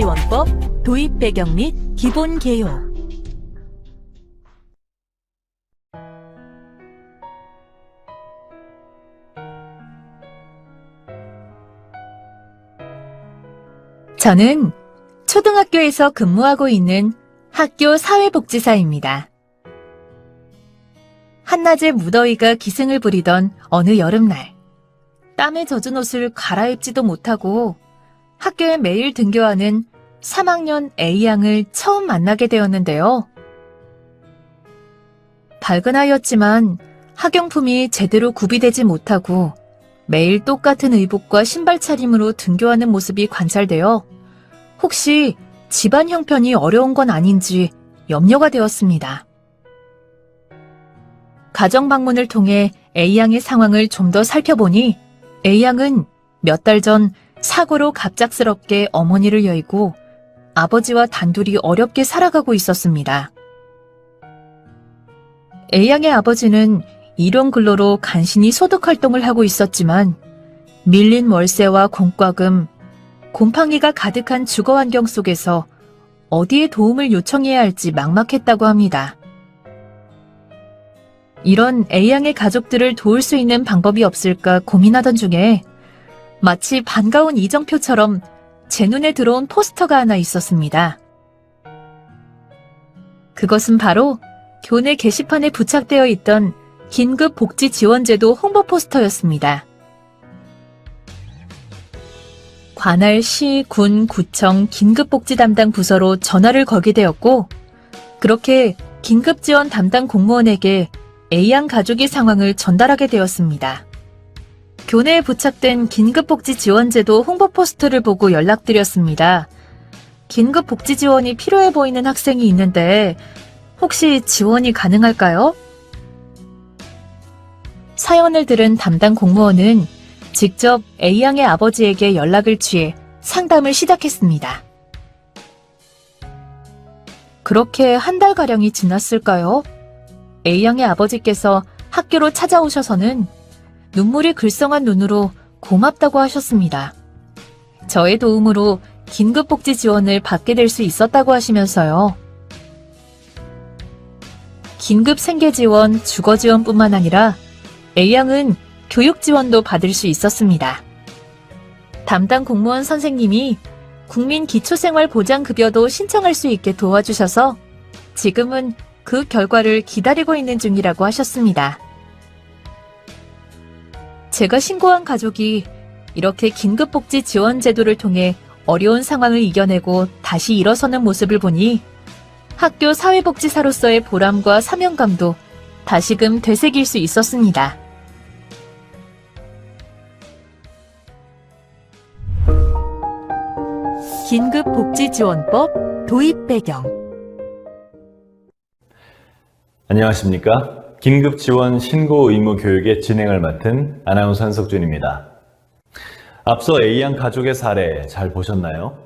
긴급복지지원법 도입 배경 및 기본 개요. 저는 초등학교에서 근무하고 있는 학교 사회복지사입니다. 한낮에 무더위가 기승을 부리던 어느 여름날, 땀에 젖은 옷을 갈아입지도 못하고 학교에 매일 등교하는 3학년 A양을 처음 만나게 되었는데요. 밝은 아이였지만 학용품이 제대로 구비되지 못하고 매일 똑같은 의복과 신발 차림으로 등교하는 모습이 관찰되어 혹시 집안 형편이 어려운 건 아닌지 염려가 되었습니다. 가정 방문을 통해 A양의 상황을 좀 더 살펴보니 A양은 몇 달 전 사고로 갑작스럽게 어머니를 여의고 아버지와 단둘이 어렵게 살아가고 있었습니다. A양의 아버지는 일용 근로로 간신히 소득 활동을 하고 있었지만 밀린 월세와 공과금, 곰팡이가 가득한 주거 환경 속에서 어디에 도움을 요청해야 할지 막막했다고 합니다. 이런 A양의 가족들을 도울 수 있는 방법이 없을까 고민하던 중에 마치 반가운 이정표처럼 제 눈에 들어온 포스터가 하나 있었습니다. 그것은 바로 교내 게시판에 부착되어 있던 긴급복지지원제도 홍보 포스터였습니다. 관할 시, 군, 구청 긴급복지 담당 부서로 전화를 걸게 되었고 그렇게 긴급지원 담당 공무원에게 A양 가족의 상황을 전달하게 되었습니다. 교내에 부착된 긴급복지지원제도 홍보 포스터를 보고 연락드렸습니다. 긴급복지지원이 필요해 보이는 학생이 있는데 혹시 지원이 가능할까요? 사연을 들은 담당 공무원은 직접 A양의 아버지에게 연락을 취해 상담을 시작했습니다. 그렇게 한 달가량이 지났을까요? A양의 아버지께서 학교로 찾아오셔서는 눈물이 글썽한 눈으로 고맙다고 하셨습니다. 저의 도움으로 긴급복지 지원을 받게 될 수 있었다고 하시면서요. 긴급 생계지원, 주거지원뿐만 아니라 A양은 교육지원도 받을 수 있었습니다. 담당 공무원 선생님이 국민기초생활보장급여도 신청할 수 있게 도와주셔서 지금은 그 결과를 기다리고 있는 중이라고 하셨습니다. 제가 신고한 가족이 이렇게 긴급복지 지원 제도를 통해 어려운 상황을 이겨내고 다시 일어서는 모습을 보니 학교 사회복지사로서의 보람과 사명감도 다시금 되새길 수 있었습니다. 긴급복지지원법 도입 배경. 안녕하십니까? 긴급지원 신고 의무 교육의 진행을 맡은 아나운서 한석준입니다. 앞서 A양 가족의 사례 잘 보셨나요?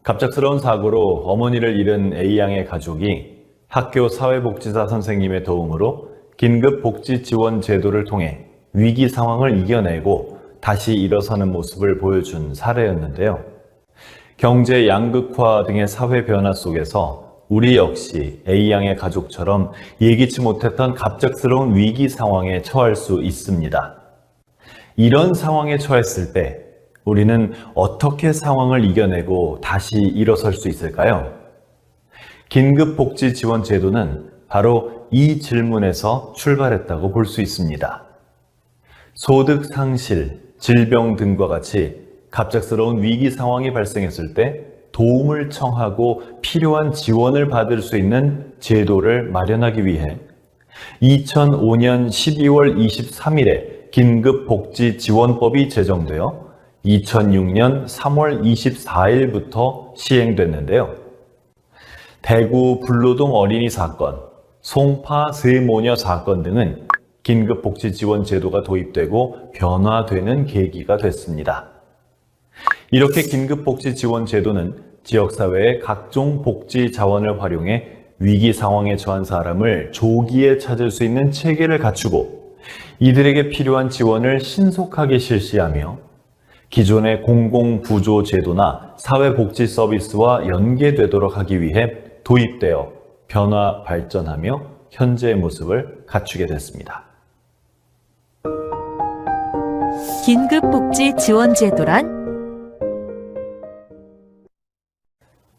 갑작스러운 사고로 어머니를 잃은 A양의 가족이 학교 사회복지사 선생님의 도움으로 긴급복지지원 제도를 통해 위기 상황을 이겨내고 다시 일어서는 모습을 보여준 사례였는데요. 경제 양극화 등의 사회 변화 속에서 우리 역시 A양의 가족처럼 예기치 못했던 갑작스러운 위기 상황에 처할 수 있습니다. 이런 상황에 처했을 때 우리는 어떻게 상황을 이겨내고 다시 일어설 수 있을까요? 긴급복지지원제도는 바로 이 질문에서 출발했다고 볼 수 있습니다. 소득 상실, 질병 등과 같이 갑작스러운 위기 상황이 발생했을 때 도움을 청하고 필요한 지원을 받을 수 있는 제도를 마련하기 위해 2005년 12월 23일에 긴급복지지원법이 제정되어 2006년 3월 24일부터 시행됐는데요. 대구 불로동 어린이 사건, 송파 세모녀 사건 등은 긴급복지지원 제도가 도입되고 변화되는 계기가 됐습니다. 이렇게 긴급복지지원 제도는 지역사회의 각종 복지 자원을 활용해 위기 상황에 처한 사람을 조기에 찾을 수 있는 체계를 갖추고 이들에게 필요한 지원을 신속하게 실시하며 기존의 공공부조제도나 사회복지 서비스와 연계되도록 하기 위해 도입되어 변화 발전하며 현재의 모습을 갖추게 됐습니다. 긴급복지지원제도란?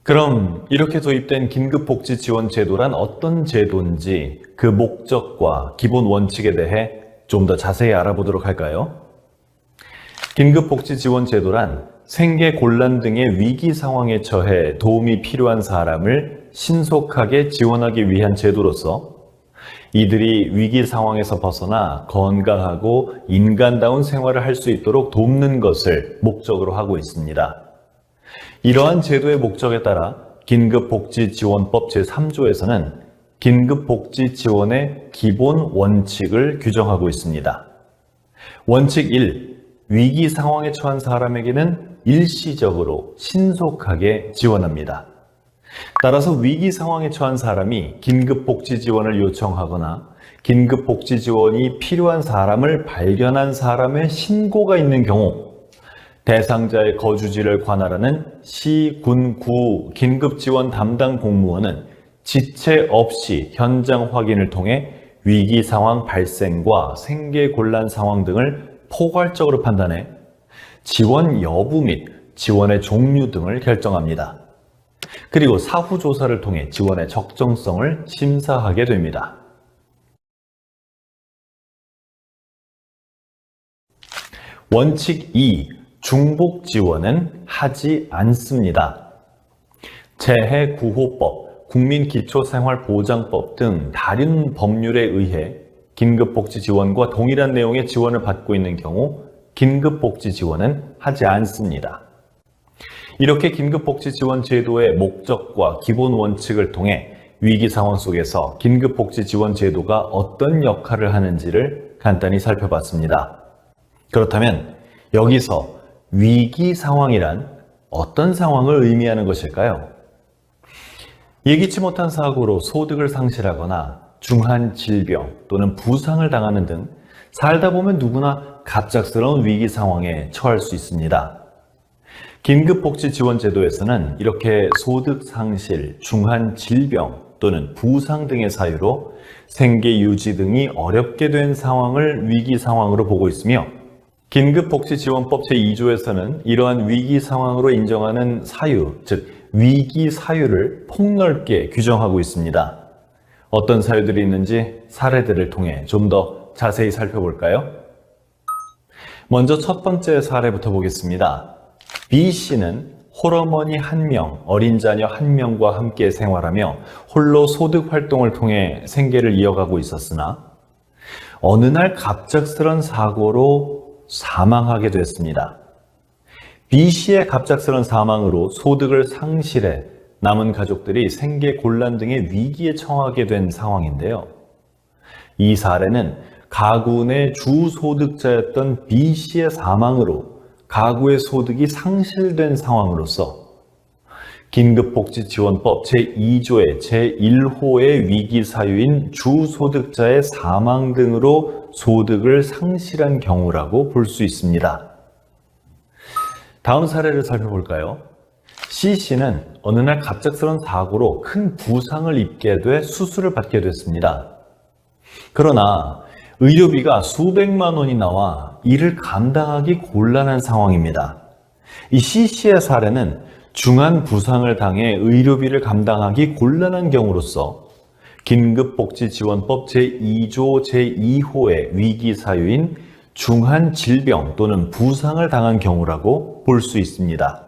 그럼 이렇게 도입된 긴급복지지원제도란 어떤 제도인지 그 목적과 기본 원칙에 대해 좀 더 자세히 알아보도록 할까요? 긴급복지지원제도란 생계 곤란 등의 위기 상황에 처해 도움이 필요한 사람을 신속하게 지원하기 위한 제도로서 이들이 위기 상황에서 벗어나 건강하고 인간다운 생활을 할 수 있도록 돕는 것을 목적으로 하고 있습니다. 이러한 제도의 목적에 따라 긴급복지지원법 제3조에서는 긴급복지지원의 기본 원칙을 규정하고 있습니다. 원칙 1. 위기 상황에 처한 사람에게는 일시적으로 신속하게 지원합니다. 따라서 위기 상황에 처한 사람이 긴급복지지원을 요청하거나 긴급복지지원이 필요한 사람을 발견한 사람의 신고가 있는 경우 대상자의 거주지를 관할하는 시, 군, 구 긴급지원 담당 공무원은 지체 없이 현장 확인을 통해 위기 상황 발생과 생계 곤란 상황 등을 포괄적으로 판단해 지원 여부 및 지원의 종류 등을 결정합니다. 그리고 사후 조사를 통해 지원의 적정성을 심사하게 됩니다. 원칙 2. 중복 지원은 하지 않습니다. 재해구호법, 국민기초생활보장법 등 다른 법률에 의해 긴급복지지원과 동일한 내용의 지원을 받고 있는 경우 긴급복지지원은 하지 않습니다. 이렇게 긴급복지지원 제도의 목적과 기본 원칙을 통해 위기 상황 속에서 긴급복지지원 제도가 어떤 역할을 하는지를 간단히 살펴봤습니다. 그렇다면 여기서 위기 상황이란 어떤 상황을 의미하는 것일까요? 예기치 못한 사고로 소득을 상실하거나 중한 질병 또는 부상을 당하는 등 살다 보면 누구나 갑작스러운 위기 상황에 처할 수 있습니다. 긴급복지지원제도에서는 이렇게 소득 상실, 중한 질병 또는 부상 등의 사유로 생계 유지 등이 어렵게 된 상황을 위기 상황으로 보고 있으며 긴급복지지원법 제2조에서는 이러한 위기 상황으로 인정하는 사유, 즉 위기 사유를 폭넓게 규정하고 있습니다. 어떤 사유들이 있는지 사례들을 통해 좀 더 자세히 살펴볼까요? 먼저 첫 번째 사례부터 보겠습니다. B씨는 홀어머니 1명, 어린 자녀 1명과 함께 생활하며 홀로 소득 활동을 통해 생계를 이어가고 있었으나 어느 날 갑작스런 사고로 사망하게 됐습니다. B씨의 갑작스런 사망으로 소득을 상실해 남은 가족들이 생계 곤란 등의 위기에 처하게 된 상황인데요. 이 사례는 가구 내 주소득자였던 B씨의 사망으로 가구의 소득이 상실된 상황으로서 긴급복지지원법 제2조의 제1호의 위기 사유인 주소득자의 사망 등으로 소득을 상실한 경우라고 볼 수 있습니다. 다음 사례를 살펴볼까요? C씨는 어느 날 갑작스러운 사고로 큰 부상을 입게 돼 수술을 받게 됐습니다. 그러나 의료비가 수백만 원이 나와 이를 감당하기 곤란한 상황입니다. 이 C씨의 사례는 중한 부상을 당해 의료비를 감당하기 곤란한 경우로서 긴급복지지원법 제2조 제2호의 위기 사유인 중한 질병 또는 부상을 당한 경우라고 볼 수 있습니다.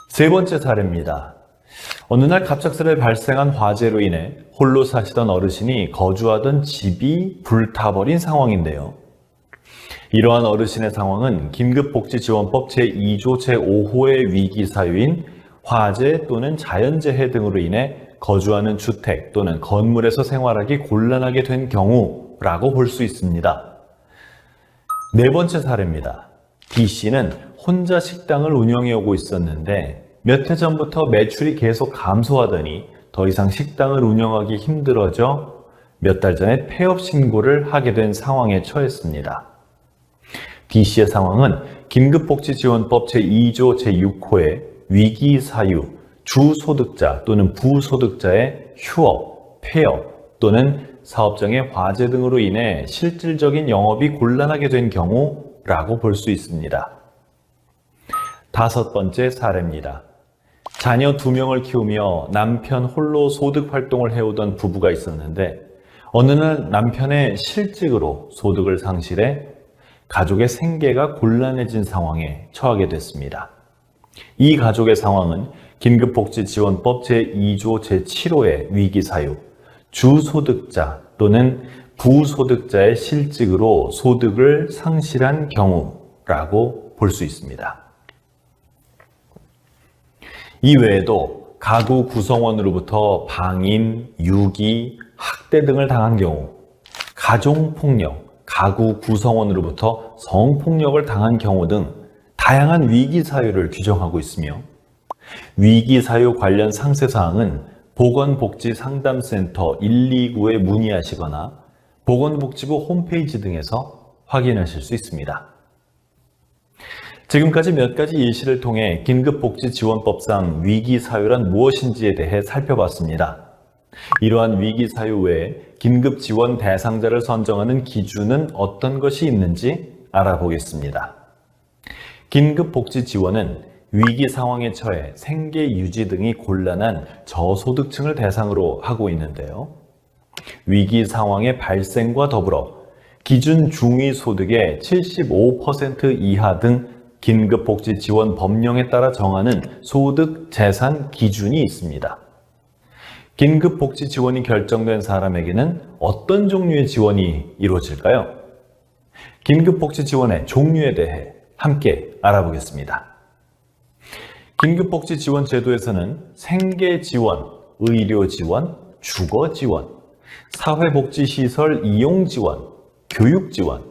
세 번째 사례입니다. 어느 날 갑작스레 발생한 화재로 인해 홀로 사시던 어르신이 거주하던 집이 불타버린 상황인데요. 이러한 어르신의 상황은 긴급복지지원법 제2조 제5호의 위기 사유인 화재 또는 자연재해 등으로 인해 거주하는 주택 또는 건물에서 생활하기 곤란하게 된 경우라고 볼 수 있습니다. 네 번째 사례입니다. D씨는 혼자 식당을 운영해 오고 있었는데 몇 해 전부터 매출이 계속 감소하더니 더 이상 식당을 운영하기 힘들어져 몇 달 전에 폐업 신고를 하게 된 상황에 처했습니다. B씨의 상황은 긴급복지지원법 제2조 제6호의 위기사유, 주소득자 또는 부소득자의 휴업, 폐업 또는 사업장의 화재 등으로 인해 실질적인 영업이 곤란하게 된 경우라고 볼 수 있습니다. 5번째 사례입니다. 자녀 2명을 키우며 남편 홀로 소득 활동을 해오던 부부가 있었는데 어느 날 남편의 실직으로 소득을 상실해 가족의 생계가 곤란해진 상황에 처하게 됐습니다. 이 가족의 상황은 긴급복지지원법 제2조 제7호의 위기사유, 주소득자 또는 부소득자의 실직으로 소득을 상실한 경우라고 볼 수 있습니다. 이 외에도 가구 구성원으로부터 방임, 유기, 학대 등을 당한 경우, 가정폭력, 가구 구성원으로부터 성폭력을 당한 경우 등 다양한 위기사유를 규정하고 있으며 위기사유 관련 상세사항은 보건복지상담센터 129에 문의하시거나 보건복지부 홈페이지 등에서 확인하실 수 있습니다. 지금까지 몇 가지 예시를 통해 긴급복지지원법상 위기사유란 무엇인지에 대해 살펴봤습니다. 이러한 위기사유 외에 긴급지원 대상자를 선정하는 기준은 어떤 것이 있는지 알아보겠습니다. 긴급복지지원은 위기 상황에 처해 생계 유지 등이 곤란한 저소득층을 대상으로 하고 있는데요. 위기 상황의 발생과 더불어 기준 중위소득의 75% 이하 등 긴급복지지원 법령에 따라 정하는 소득 재산 기준이 있습니다. 긴급복지 지원이 결정된 사람에게는 어떤 종류의 지원이 이루어질까요? 긴급복지 지원의 종류에 대해 함께 알아보겠습니다. 긴급복지 지원 제도에서는 생계 지원, 의료 지원, 주거 지원, 사회복지시설 이용 지원, 교육 지원,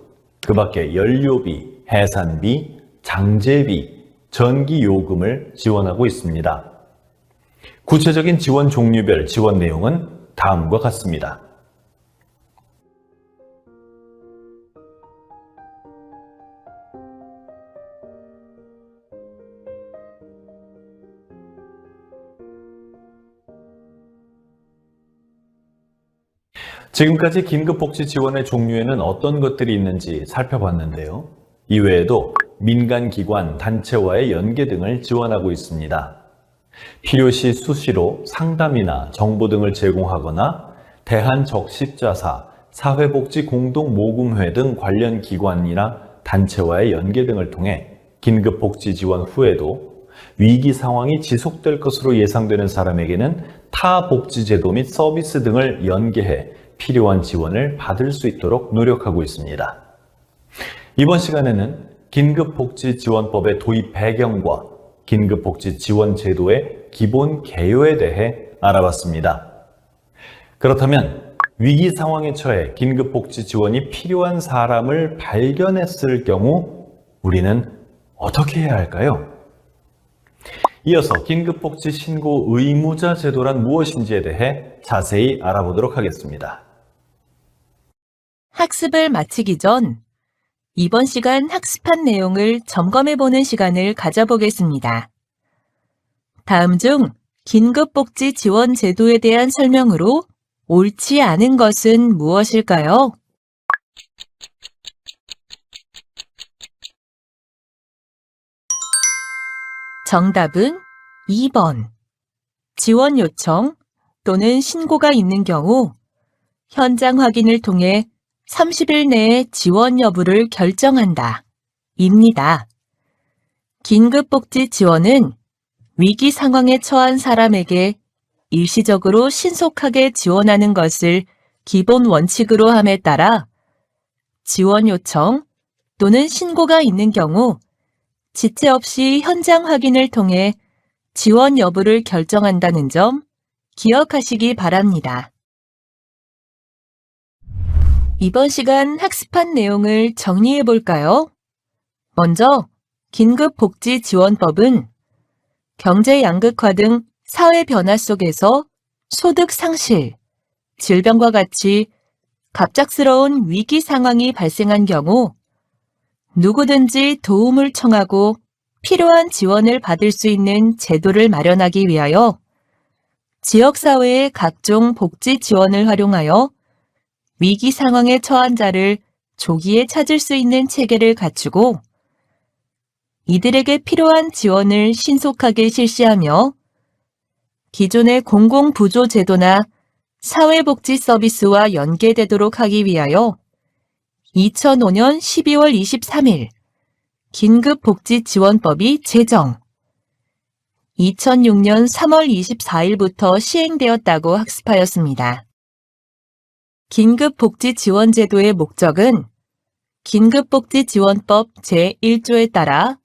그 밖에 연료비, 해산비, 장제비, 전기요금을 지원하고 있습니다. 구체적인 지원 종류별 지원 내용은 다음과 같습니다. 지금까지 긴급복지 지원의 종류에는 어떤 것들이 있는지 살펴봤는데요. 이외에도 민간기관, 단체와의 연계 등을 지원하고 있습니다. 필요시 수시로 상담이나 정보 등을 제공하거나 대한적십자사, 사회복지공동모금회 등 관련 기관이나 단체와의 연계 등을 통해 긴급복지 지원 후에도 위기 상황이 지속될 것으로 예상되는 사람에게는 타 복지제도 및 서비스 등을 연계해 필요한 지원을 받을 수 있도록 노력하고 있습니다. 이번 시간에는 긴급복지지원법의 도입 배경과 긴급복지지원제도의 기본 개요에 대해 알아봤습니다. 그렇다면 위기 상황에 처해 긴급복지지원이 필요한 사람을 발견했을 경우 우리는 어떻게 해야 할까요? 이어서 긴급복지 신고 의무자 제도란 무엇인지에 대해 자세히 알아보도록 하겠습니다. 학습을 마치기 전 이번 시간 학습한 내용을 점검해보는 시간을 가져보겠습니다. 다음 중 긴급복지 지원 제도에 대한 설명으로 옳지 않은 것은 무엇일까요? 정답은 2번. 지원 요청 또는 신고가 있는 경우 현장 확인을 통해 30일 내에 지원 여부를 결정한다. 입니다. 긴급복지 지원은 위기 상황에 처한 사람에게 일시적으로 신속하게 지원하는 것을 기본 원칙으로 함에 따라 지원 요청 또는 신고가 있는 경우 지체 없이 현장 확인을 통해 지원 여부를 결정한다는 점 기억하시기 바랍니다. 이번 시간 학습한 내용을 정리해 볼까요? 먼저 긴급복지지원법은 경제 양극화 등 사회 변화 속에서 소득 상실, 질병과 같이 갑작스러운 위기 상황이 발생한 경우 누구든지 도움을 청하고 필요한 지원을 받을 수 있는 제도를 마련하기 위하여 지역사회의 각종 복지 지원을 활용하여 위기 상황에 처한 자를 조기에 찾을 수 있는 체계를 갖추고 이들에게 필요한 지원을 신속하게 실시하며 기존의 공공부조 제도나 사회복지 서비스와 연계되도록 하기 위하여 2005년 12월 23일 긴급복지지원법이 제정, 2006년 3월 24일부터 시행되었다고 학습하였습니다. 긴급복지지원제도의 목적은 긴급복지지원법 제1조에 따라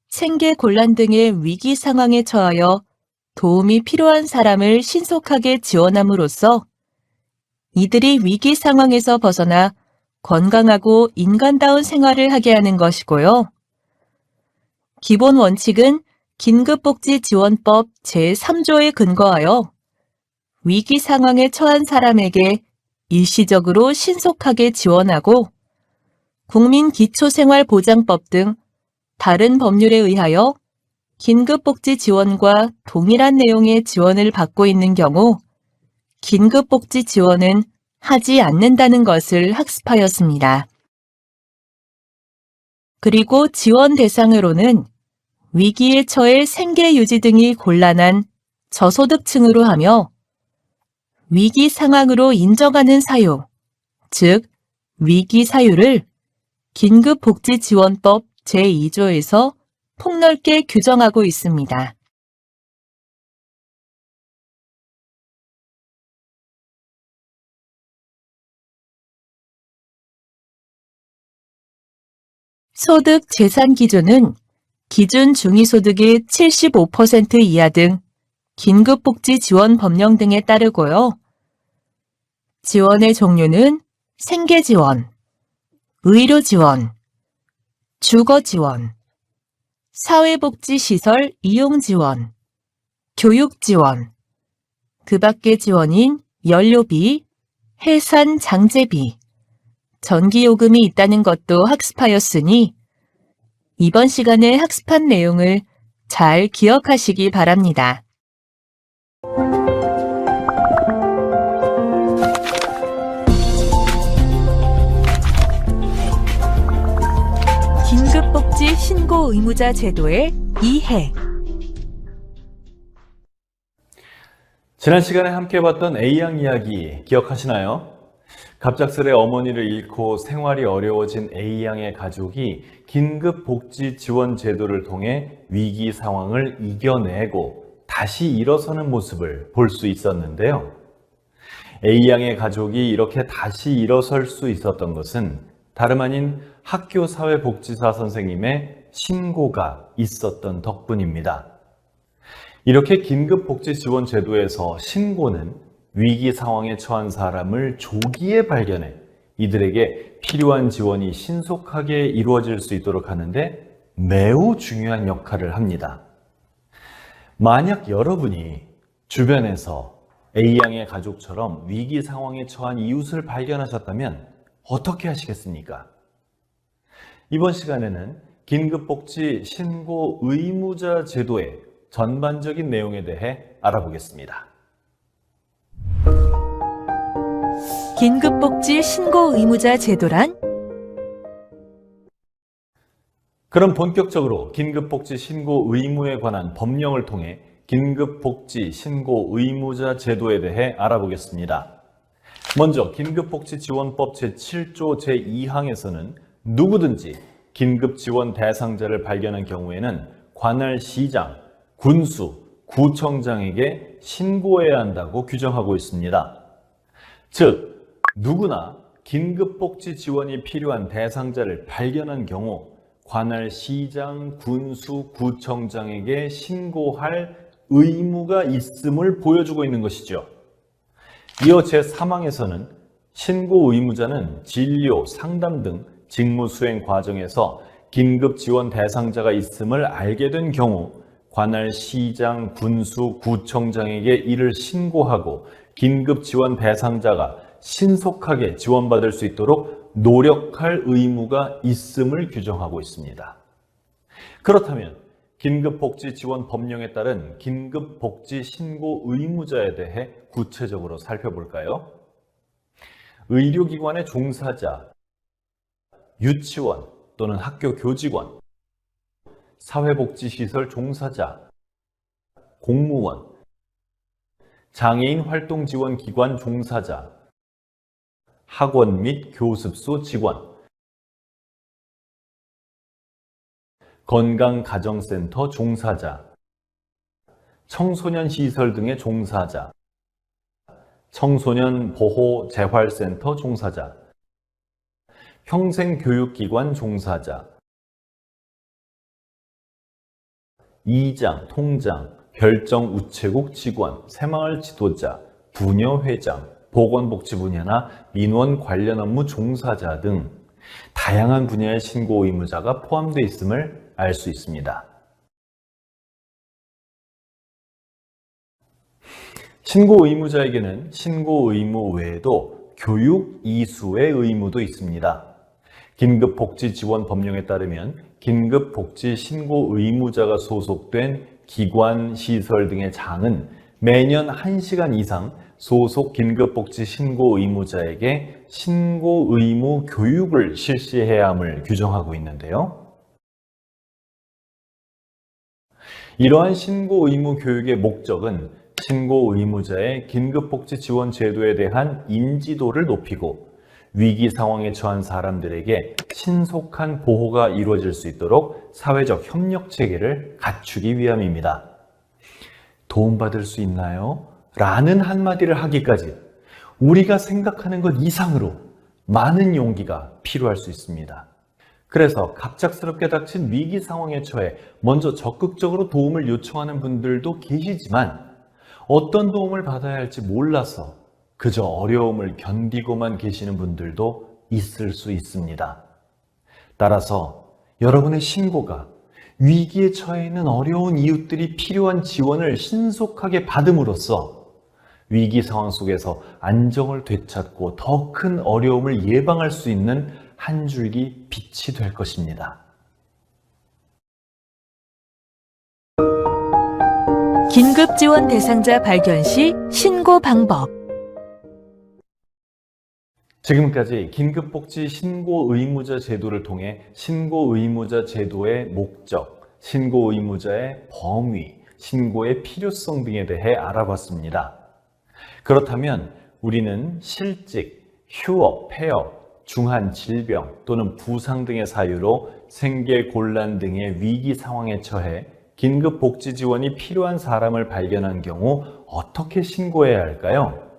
생계 곤란 등의 위기 상황에 처하여 도움이 필요한 사람을 신속하게 지원함으로써 이들이 위기 상황에서 벗어나 건강하고 인간다운 생활을 하게 하는 것이고요. 기본 원칙은 긴급복지지원법 제3조에 근거하여 위기 상황에 처한 사람에게 일시적으로 신속하게 지원하고 국민기초생활보장법 등 다른 법률에 의하여 긴급복지 지원과 동일한 내용의 지원을 받고 있는 경우 긴급복지 지원은 하지 않는다는 것을 학습하였습니다. 그리고 지원 대상으로는 위기에 처해 생계 유지 등이 곤란한 저소득층으로 하며 위기 상황으로 인정하는 사유, 즉 위기 사유를 긴급복지지원법 제2조에서 폭넓게 규정하고 있습니다. 소득 재산 기준은 기준 중위소득의 75% 이하 등 긴급복지 지원 법령 등에 따르고요. 지원의 종류는 생계지원, 의료지원, 주거지원, 사회복지시설 이용지원, 교육지원, 그 밖의 지원인 연료비, 해산 장제비, 전기요금이 있다는 것도 학습하였으니 이번 시간에 학습한 내용을 잘 기억하시기 바랍니다. 긴급복지 신고 의무자 제도의 이해. 지난 시간에 함께 봤던 A양 이야기 기억하시나요? 갑작스레 어머니를 잃고 생활이 어려워진 A양의 가족이 긴급복지 지원 제도를 통해 위기 상황을 이겨내고 다시 일어서는 모습을 볼 수 있었는데요. A양의 가족이 이렇게 다시 일어설 수 있었던 것은 다름 아닌 학교 사회복지사 선생님의 신고가 있었던 덕분입니다. 이렇게 긴급복지 지원 제도에서 신고는 위기 상황에 처한 사람을 조기에 발견해 이들에게 필요한 지원이 신속하게 이루어질 수 있도록 하는데 매우 중요한 역할을 합니다. 만약 여러분이 주변에서 A양의 가족처럼 위기 상황에 처한 이웃을 발견하셨다면 어떻게 하시겠습니까? 이번 시간에는 긴급복지 신고 의무자 제도의 전반적인 내용에 대해 알아보겠습니다. 긴급복지 신고 의무자 제도란? 그럼 본격적으로 긴급복지 신고 의무에 관한 법령을 통해 긴급복지 신고 의무자 제도에 대해 알아보겠습니다. 먼저 긴급복지지원법 제7조 제2항에서는 누구든지 긴급지원 대상자를 발견한 경우에는 관할 시장, 군수, 구청장에게 신고해야 한다고 규정하고 있습니다. 즉, 누구나 긴급복지 지원이 필요한 대상자를 발견한 경우 관할 시장, 군수, 구청장에게 신고할 의무가 있음을 보여주고 있는 것이죠. 이어 제3항에서는 신고 의무자는 진료, 상담 등 직무 수행 과정에서 긴급 지원 대상자가 있음을 알게 된 경우 관할 시장, 군수, 구청장에게 이를 신고하고 긴급 지원 대상자가 신속하게 지원받을 수 있도록 노력할 의무가 있음을 규정하고 있습니다. 그렇다면 긴급복지지원 법령에 따른 긴급복지 신고 의무자에 대해 구체적으로 살펴볼까요? 의료기관의 종사자, 유치원 또는 학교 교직원, 사회복지시설 종사자, 공무원, 장애인 활동지원기관 종사자, 학원 및 교습소 직원, 건강가정센터 종사자, 청소년 시설 등의 종사자, 청소년 보호재활센터 종사자, 평생교육기관 종사자, 이장, 통장, 별정우체국 직원, 새마을 지도자, 부녀회장, 보건복지 분야나 민원 관련 업무 종사자 등 다양한 분야의 신고 의무자가 포함되어 있음을 알 수 있습니다. 신고 의무자에게는 신고 의무 외에도 교육 이수의 의무도 있습니다. 긴급복지지원 법령에 따르면 긴급복지 신고 의무자가 소속된 기관, 시설 등의 장은 매년 1시간 이상 소속 긴급복지 신고 의무자에게 신고 의무 교육을 실시해야 함을 규정하고 있는데요. 이러한 신고 의무 교육의 목적은 신고 의무자의 긴급복지 지원 제도에 대한 인지도를 높이고 위기 상황에 처한 사람들에게 신속한 보호가 이루어질 수 있도록 사회적 협력 체계를 갖추기 위함입니다. 도움받을 수 있나요? 라는 한마디를 하기까지 우리가 생각하는 것 이상으로 많은 용기가 필요할 수 있습니다. 그래서 갑작스럽게 닥친 위기 상황에 처해 먼저 적극적으로 도움을 요청하는 분들도 계시지만 어떤 도움을 받아야 할지 몰라서 그저 어려움을 견디고만 계시는 분들도 있을 수 있습니다. 따라서 여러분의 신고가 위기에 처해 있는 어려운 이웃들이 필요한 지원을 신속하게 받음으로써 위기 상황 속에서 안정을 되찾고 더 큰 어려움을 예방할 수 있는 한 줄기 빛이 될 것입니다. 긴급지원 대상자 발견 시 신고 방법. 지금까지 긴급복지 신고 의무자 제도를 통해 신고 의무자 제도의 목적, 신고 의무자의 범위, 신고의 필요성 등에 대해 알아봤습니다. 그렇다면 우리는 실직, 휴업, 폐업, 중한 질병 또는 부상 등의 사유로 생계곤란 등의 위기 상황에 처해 긴급복지 지원이 필요한 사람을 발견한 경우 어떻게 신고해야 할까요?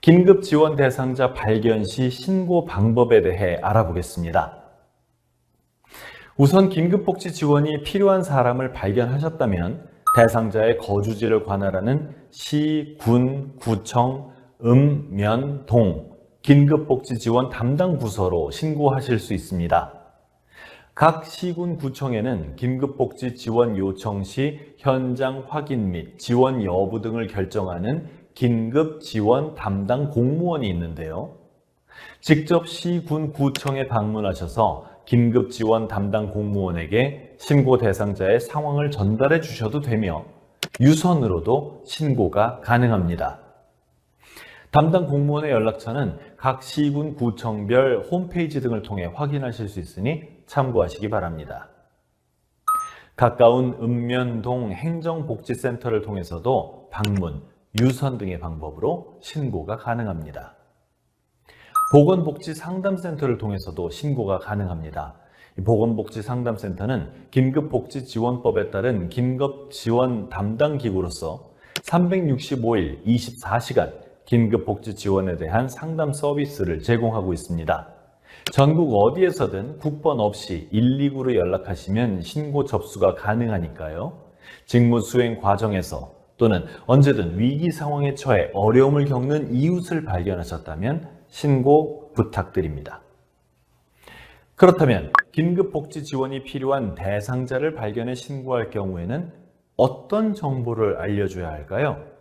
긴급지원 대상자 발견 시 신고 방법에 대해 알아보겠습니다. 우선 긴급복지 지원이 필요한 사람을 발견하셨다면 대상자의 거주지를 관할하는 시, 군, 구청, 면, 동, 긴급복지 지원 담당 부서로 신고하실 수 있습니다. 각 시군 구청에는 긴급복지 지원 요청 시 현장 확인 및 지원 여부 등을 결정하는 긴급 지원 담당 공무원이 있는데요. 직접 시군 구청에 방문하셔서 긴급 지원 담당 공무원에게 신고 대상자의 상황을 전달해 주셔도 되며 유선으로도 신고가 가능합니다. 담당 공무원의 연락처는 각 시군 구청별 홈페이지 등을 통해 확인하실 수 있으니 참고하시기 바랍니다. 가까운 읍면동 행정복지센터를 통해서도 방문, 유선 등의 방법으로 신고가 가능합니다. 보건복지상담센터를 통해서도 신고가 가능합니다. 보건복지상담센터는 긴급복지지원법에 따른 긴급지원 담당 기구로서 365일 24시간 긴급복지 지원에 대한 상담 서비스를 제공하고 있습니다. 전국 어디에서든 국번 없이 129로 연락하시면 신고 접수가 가능하니까요. 직무 수행 과정에서 또는 언제든 위기 상황에 처해 어려움을 겪는 이웃을 발견하셨다면 신고 부탁드립니다. 그렇다면 긴급복지 지원이 필요한 대상자를 발견해 신고할 경우에는 어떤 정보를 알려줘야 할까요?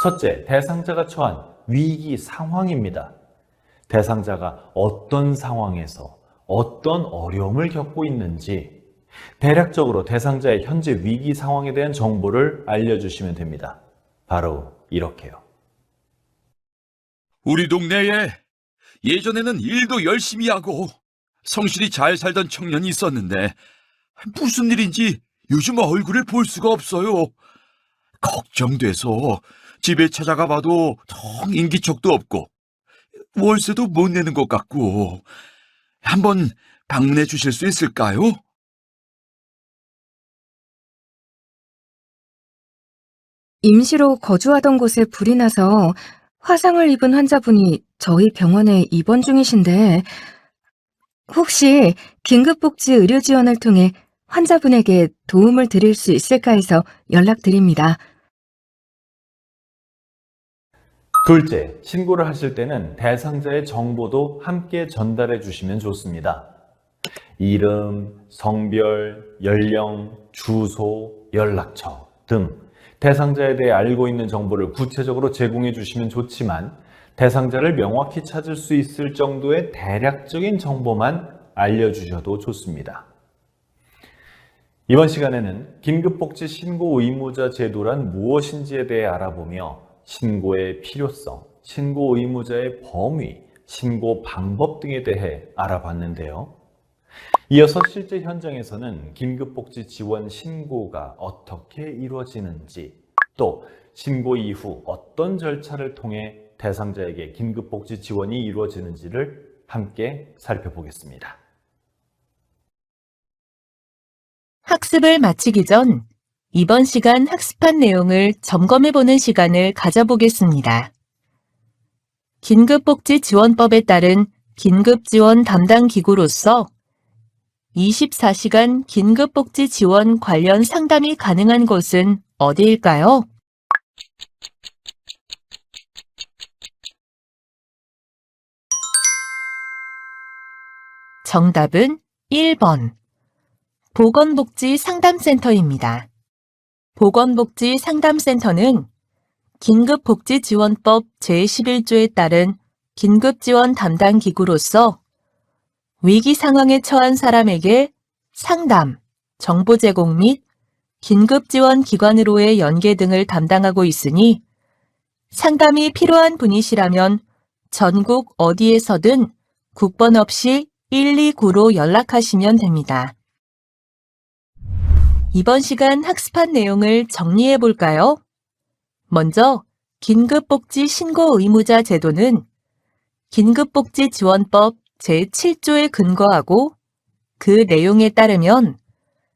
첫째, 대상자가 처한 위기 상황입니다. 대상자가 어떤 상황에서 어떤 어려움을 겪고 있는지 대략적으로 대상자의 현재 위기 상황에 대한 정보를 알려주시면 됩니다. 바로 이렇게요. 우리 동네에 예전에는 일도 열심히 하고 성실히 잘 살던 청년이 있었는데 무슨 일인지 요즘 얼굴을 볼 수가 없어요. 걱정돼서 집에 찾아가 봐도 텅 인기척도 없고 월세도 못 내는 것 같고. 한번 방문해 주실 수 있을까요? 임시로 거주하던 곳에 불이 나서 화상을 입은 환자분이 저희 병원에 입원 중이신데 혹시 긴급복지 의료 지원을 통해 환자분에게 도움을 드릴 수 있을까 해서 연락드립니다. 둘째, 신고를 하실 때는 대상자의 정보도 함께 전달해 주시면 좋습니다. 이름, 성별, 연령, 주소, 연락처 등 대상자에 대해 알고 있는 정보를 구체적으로 제공해 주시면 좋지만 대상자를 명확히 찾을 수 있을 정도의 대략적인 정보만 알려주셔도 좋습니다. 이번 시간에는 긴급복지 신고 의무자 제도란 무엇인지에 대해 알아보며 신고의 필요성, 신고 의무자의 범위, 신고 방법 등에 대해 알아봤는데요. 이어서 실제 현장에서는 긴급복지 지원 신고가 어떻게 이루어지는지, 또 신고 이후 어떤 절차를 통해 대상자에게 긴급복지 지원이 이루어지는지를 함께 살펴보겠습니다. 학습을 마치기 전 이번 시간 학습한 내용을 점검해보는 시간을 가져보겠습니다. 긴급복지지원법에 따른 긴급지원 담당 기구로서 24시간 긴급복지 지원 관련 상담이 가능한 곳은 어디일까요? 정답은 1번. 보건복지상담센터입니다. 보건복지상담센터는 긴급복지지원법 제11조에 따른 긴급지원 담당 기구로서 위기 상황에 처한 사람에게 상담, 정보 제공 및 긴급지원 기관으로의 연계 등을 담당하고 있으니 상담이 필요한 분이시라면 전국 어디에서든 국번 없이 129로 연락하시면 됩니다. 이번 시간 학습한 내용을 정리해 볼까요? 먼저 긴급복지 신고 의무자 제도는 긴급복지지원법 제7조에 근거하고 그 내용에 따르면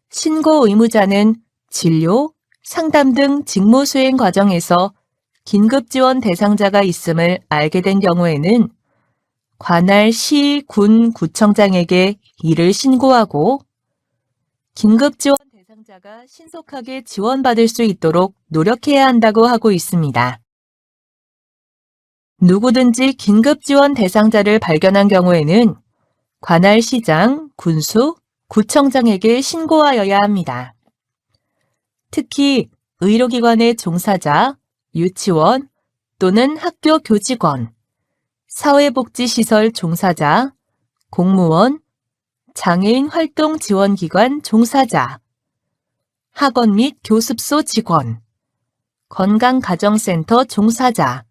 신고 의무자는 진료, 상담 등 직무 수행 과정에서 긴급지원 대상자가 있음을 알게 된 경우에는 관할 시, 군, 구청장에게 이를 신고하고 긴급지원 대상자가 신속하게 지원받을 수 있도록 노력해야 한다고 하고 있습니다. 누구든지 긴급지원 대상자를 발견한 경우에는 관할 시장, 군수, 구청장에게 신고하여야 합니다. 특히 의료기관의 종사자, 유치원 또는 학교 교직원, 사회복지시설 종사자, 공무원, 장애인 활동 지원기관 종사자, 학원 및 교습소 직원, 건강가정센터 종사자,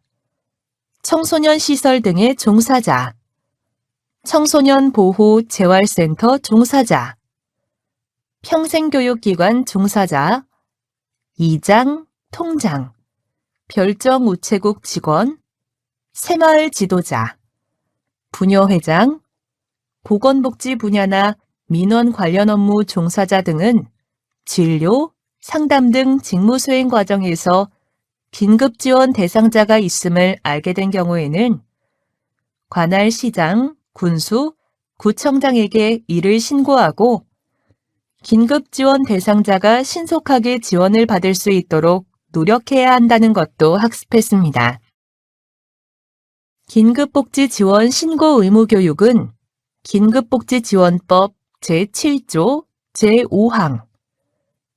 청소년 시설 등의 종사자, 청소년 보호 재활센터 종사자, 평생교육기관 종사자, 이장, 통장, 별정 우체국 직원, 새마을 지도자, 부녀회장, 보건복지 분야나 민원 관련 업무 종사자 등은 진료, 상담 등 직무 수행 과정에서 긴급지원 대상자가 있음을 알게 된 경우에는 관할 시장, 군수, 구청장에게 이를 신고하고 긴급지원 대상자가 신속하게 지원을 받을 수 있도록 노력해야 한다는 것도 학습했습니다. 긴급복지지원 신고 의무 교육은 긴급복지지원법 제7조 제5항,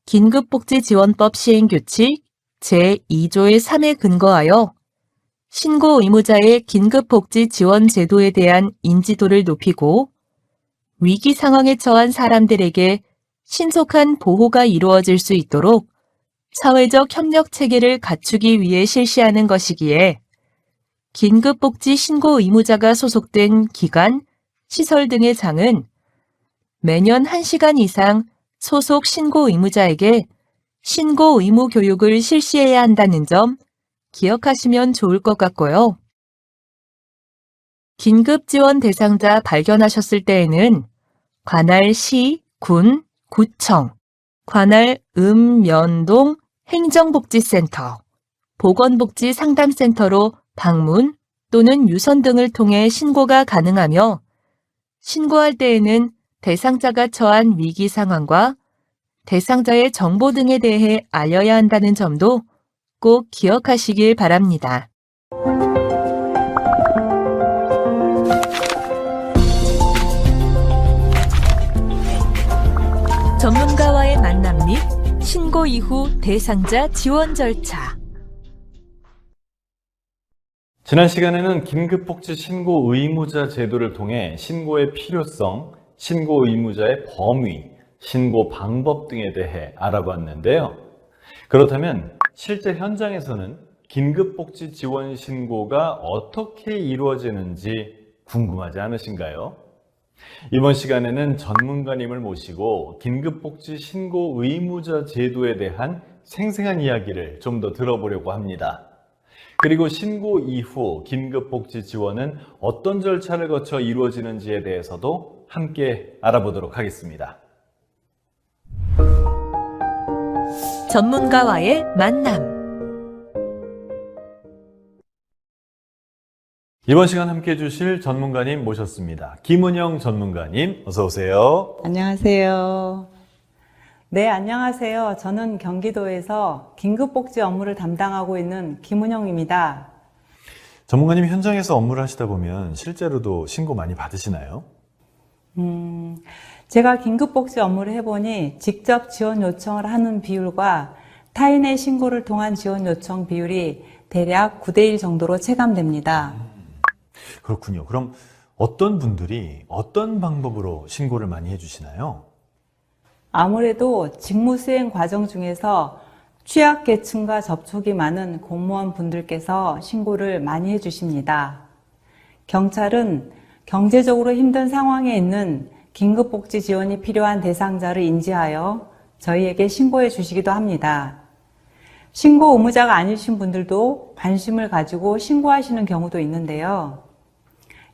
긴급복지지원법 시행규칙 제2조의 3에 근거하여 신고 의무자의 긴급복지 지원 제도에 대한 인지도를 높이고 위기 상황에 처한 사람들에게 신속한 보호가 이루어질 수 있도록 사회적 협력 체계를 갖추기 위해 실시하는 것이기에 긴급복지 신고 의무자가 소속된 기관, 시설 등의 장은 매년 1시간 이상 소속 신고 의무자에게 신고 의무 교육을 실시해야 한다는 점 기억하시면 좋을 것 같고요. 긴급 지원 대상자 발견하셨을 때에는 관할 시, 군, 구청, 관할 읍면동 행정복지센터, 보건복지 상담센터로 방문 또는 유선 등을 통해 신고가 가능하며 신고할 때에는 대상자가 처한 위기 상황과 대상자의 정보 등에 대해 알려야 한다는 점도 꼭 기억하시길 바랍니다. 전문가와의 만남 및 신고 이후 대상자 지원 절차. 지난 시간에는 긴급복지 신고 의무자 제도를 통해 신고의 필요성, 신고 의무자의 범위, 신고 방법 등에 대해 알아봤는데요. 그렇다면 실제 현장에서는 긴급복지 지원 신고가 어떻게 이루어지는지 궁금하지 않으신가요? 이번 시간에는 전문가님을 모시고 긴급복지 신고 의무자 제도에 대한 생생한 이야기를 좀 더 들어보려고 합니다. 그리고 신고 이후 긴급복지 지원은 어떤 절차를 거쳐 이루어지는지에 대해서도 함께 알아보도록 하겠습니다. 전문가와의 만남. 이번 시간 함께 해주실 전문가님 모셨습니다. 김은영 전문가님, 어서 오세요. 안녕하세요. 네, 안녕하세요. 저는 경기도에서 긴급복지 업무를 담당하고 있는 김은영입니다. 전문가님 현장에서 업무를 하시다 보면 실제로도 신고 많이 받으시나요? 제가 긴급복지 업무를 해보니 직접 지원 요청을 하는 비율과 타인의 신고를 통한 지원 요청 비율이 대략 9대1 정도로 체감됩니다. 그렇군요. 그럼 어떤 분들이 어떤 방법으로 신고를 많이 해주시나요? 아무래도 직무 수행 과정 중에서 취약계층과 접촉이 많은 공무원 분들께서 신고를 많이 해주십니다. 경찰은 경제적으로 힘든 상황에 있는 긴급복지 지원이 필요한 대상자를 인지하여 저희에게 신고해 주시기도 합니다. 신고 의무자가 아니신 분들도 관심을 가지고 신고하시는 경우도 있는데요.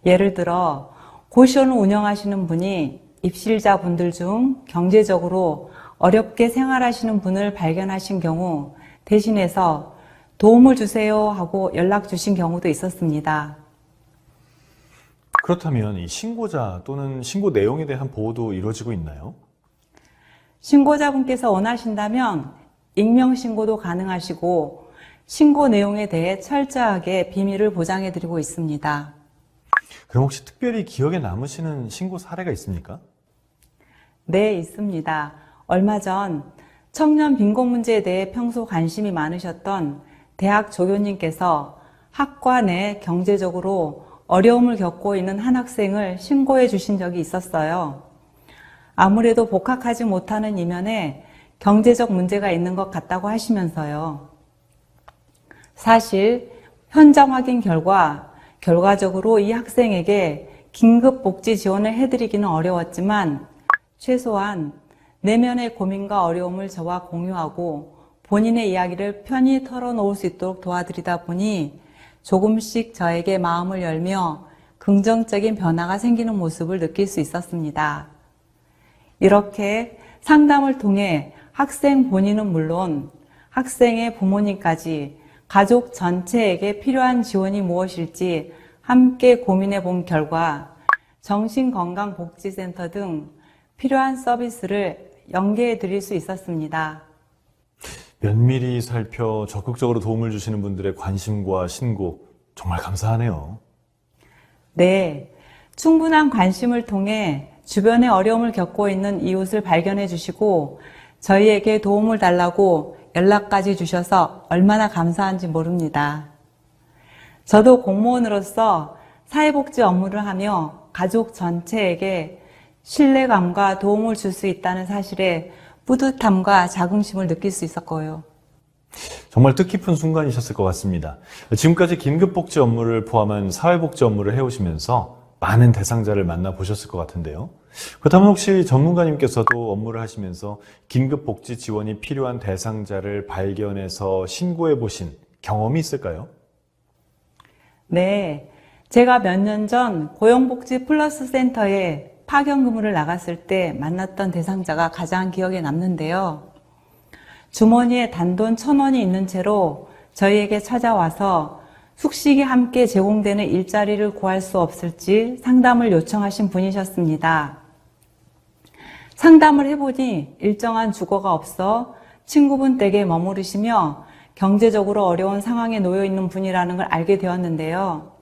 예를 들어 고시원을 운영하시는 분이 입실자분들 중 경제적으로 어렵게 생활하시는 분을 발견하신 경우 대신해서 도움을 주세요 하고 연락 주신 경우도 있었습니다. 그렇다면 이 신고자 또는 신고 내용에 대한 보호도 이루어지고 있나요? 신고자분께서 원하신다면 익명 신고도 가능하시고 신고 내용에 대해 철저하게 비밀을 보장해 드리고 있습니다. 그럼 혹시 특별히 기억에 남으시는 신고 사례가 있습니까? 네, 있습니다. 얼마 전 청년 빈곤 문제에 대해 평소 관심이 많으셨던 대학 조교님께서 학과 내 경제적으로 어려움을 겪고 있는 한 학생을 신고해 주신 적이 있었어요. 아무래도 복학하지 못하는 이면에 경제적 문제가 있는 것 같다고 하시면서요. 사실 현장 확인 결과적으로 이 학생에게 긴급복지 지원을 해드리기는 어려웠지만 최소한 내면의 고민과 어려움을 저와 공유하고 본인의 이야기를 편히 털어놓을 수 있도록 도와드리다 보니 조금씩 저에게 마음을 열며 긍정적인 변화가 생기는 모습을 느낄 수 있었습니다. 이렇게 상담을 통해 학생 본인은 물론 학생의 부모님까지 가족 전체에게 필요한 지원이 무엇일지 함께 고민해 본 결과 정신건강복지센터 등 필요한 서비스를 연계해 드릴 수 있었습니다. 면밀히 살펴 적극적으로 도움을 주시는 분들의 관심과 신고 정말 감사하네요. 네, 충분한 관심을 통해 주변에 어려움을 겪고 있는 이웃을 발견해 주시고 저희에게 도움을 달라고 연락까지 주셔서 얼마나 감사한지 모릅니다. 저도 공무원으로서 사회복지 업무를 하며 가족 전체에게 신뢰감과 도움을 줄 수 있다는 사실에 뿌듯함과 자긍심을 느낄 수 있었고요. 정말 뜻깊은 순간이셨을 것 같습니다. 지금까지 긴급복지 업무를 포함한 사회복지 업무를 해오시면서 많은 대상자를 만나보셨을 것 같은데요. 그렇다면 혹시 전문가님께서도 업무를 하시면서 긴급복지 지원이 필요한 대상자를 발견해서 신고해보신 경험이 있을까요? 네, 제가 몇 년 전 고용복지 플러스 센터에 파견 근무를 나갔을 때 만났던 대상자가 가장 기억에 남는데요. 주머니에 단돈 1,000원이 있는 채로 저희에게 찾아와서 숙식이 함께 제공되는 일자리를 구할 수 없을지 상담을 요청하신 분이셨습니다. 상담을 해보니 일정한 주거가 없어 친구분 댁에 머무르시며 경제적으로 어려운 상황에 놓여 있는 분이라는 걸 알게 되었는데요.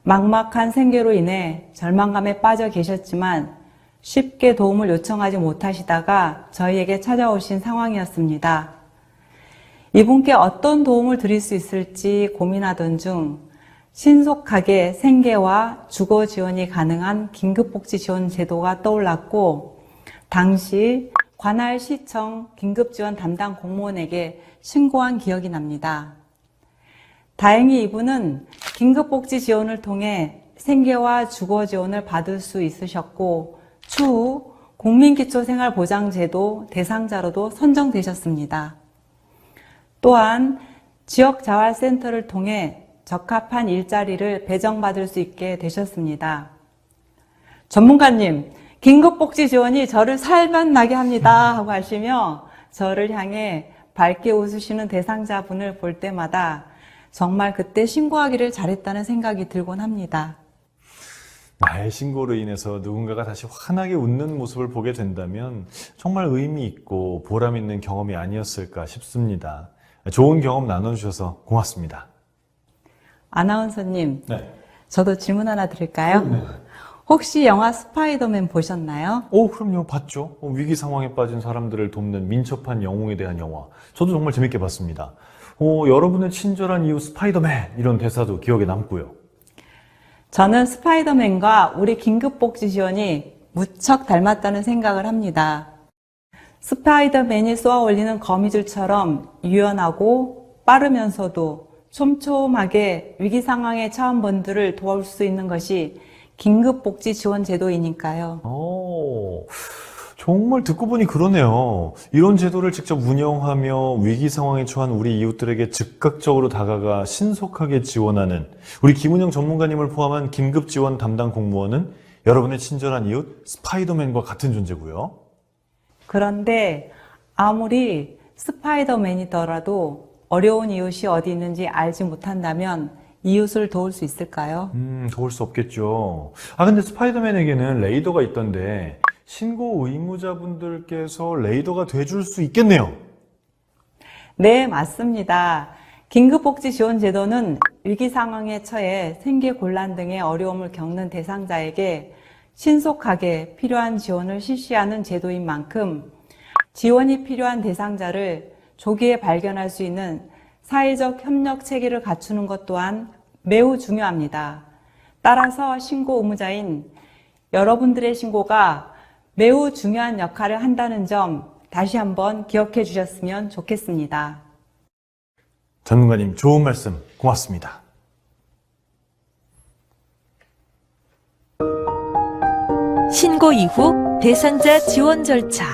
막막한 생계로 인해 절망감에 빠져 계셨지만 쉽게 도움을 요청하지 못하시다가 저희에게 찾아오신 상황이었습니다. 이분께 어떤 도움을 드릴 수 있을지 고민하던 중 신속하게 생계와 주거 지원이 가능한 긴급복지 지원 제도가 떠올랐고 당시 관할 시청 긴급지원 담당 공무원에게 신고한 기억이 납니다. 다행히 이분은 긴급복지 지원을 통해 생계와 주거 지원을 받을 수 있으셨고 추후 국민기초생활보장제도 대상자로도 선정되셨습니다. 또한 지역자활센터를 통해 적합한 일자리를 배정받을 수 있게 되셨습니다. 전문가님, 긴급복지 지원이 저를 살만 나게 합니다 하고 하시며 저를 향해 밝게 웃으시는 대상자분을 볼 때마다 정말 그때 신고하기를 잘했다는 생각이 들곤 합니다. 나의 신고로 인해서 누군가가 다시 환하게 웃는 모습을 보게 된다면 정말 의미 있고 보람 있는 경험이 아니었을까 싶습니다. 좋은 경험 나눠주셔서 고맙습니다. 아나운서님, 네. 저도 질문 하나 드릴까요? 혹시 영화 스파이더맨 보셨나요? 그럼요. 봤죠. 위기 상황에 빠진 사람들을 돕는 민첩한 영웅에 대한 영화. 저도 정말 재밌게 봤습니다. 여러분의 친절한 이유 스파이더맨 이런 대사도 기억에 남고요. 저는 스파이더맨과 우리 긴급복지 지원이 무척 닮았다는 생각을 합니다. 스파이더맨이 쏘아 올리는 거미줄처럼 유연하고 빠르면서도 촘촘하게 위기 상황에 처한 분들을 도울 수 있는 것이 긴급복지 지원 제도이니까요. 정말 듣고 보니 그러네요. 이런 제도를 직접 운영하며 위기 상황에 처한 우리 이웃들에게 즉각적으로 다가가 신속하게 지원하는 우리 김은영 전문가님을 포함한 긴급지원 담당 공무원은 여러분의 친절한 이웃 스파이더맨과 같은 존재고요. 그런데 아무리 스파이더맨이더라도 어려운 이웃이 어디 있는지 알지 못한다면 이웃을 도울 수 있을까요? 도울 수 없겠죠. 근데 스파이더맨에게는 레이더가 있던데 신고 의무자분들께서 레이더가 돼줄 수 있겠네요. 네, 맞습니다. 긴급복지 지원 제도는 위기 상황에 처해 생계 곤란 등의 어려움을 겪는 대상자에게 신속하게 필요한 지원을 실시하는 제도인 만큼 지원이 필요한 대상자를 조기에 발견할 수 있는 사회적 협력 체계를 갖추는 것 또한 매우 중요합니다. 따라서 신고 의무자인 여러분들의 신고가 매우 중요한 역할을 한다는 점 다시 한번 기억해 주셨으면 좋겠습니다. 전문가님 좋은 말씀 고맙습니다. 신고 이후 대상자 지원 절차.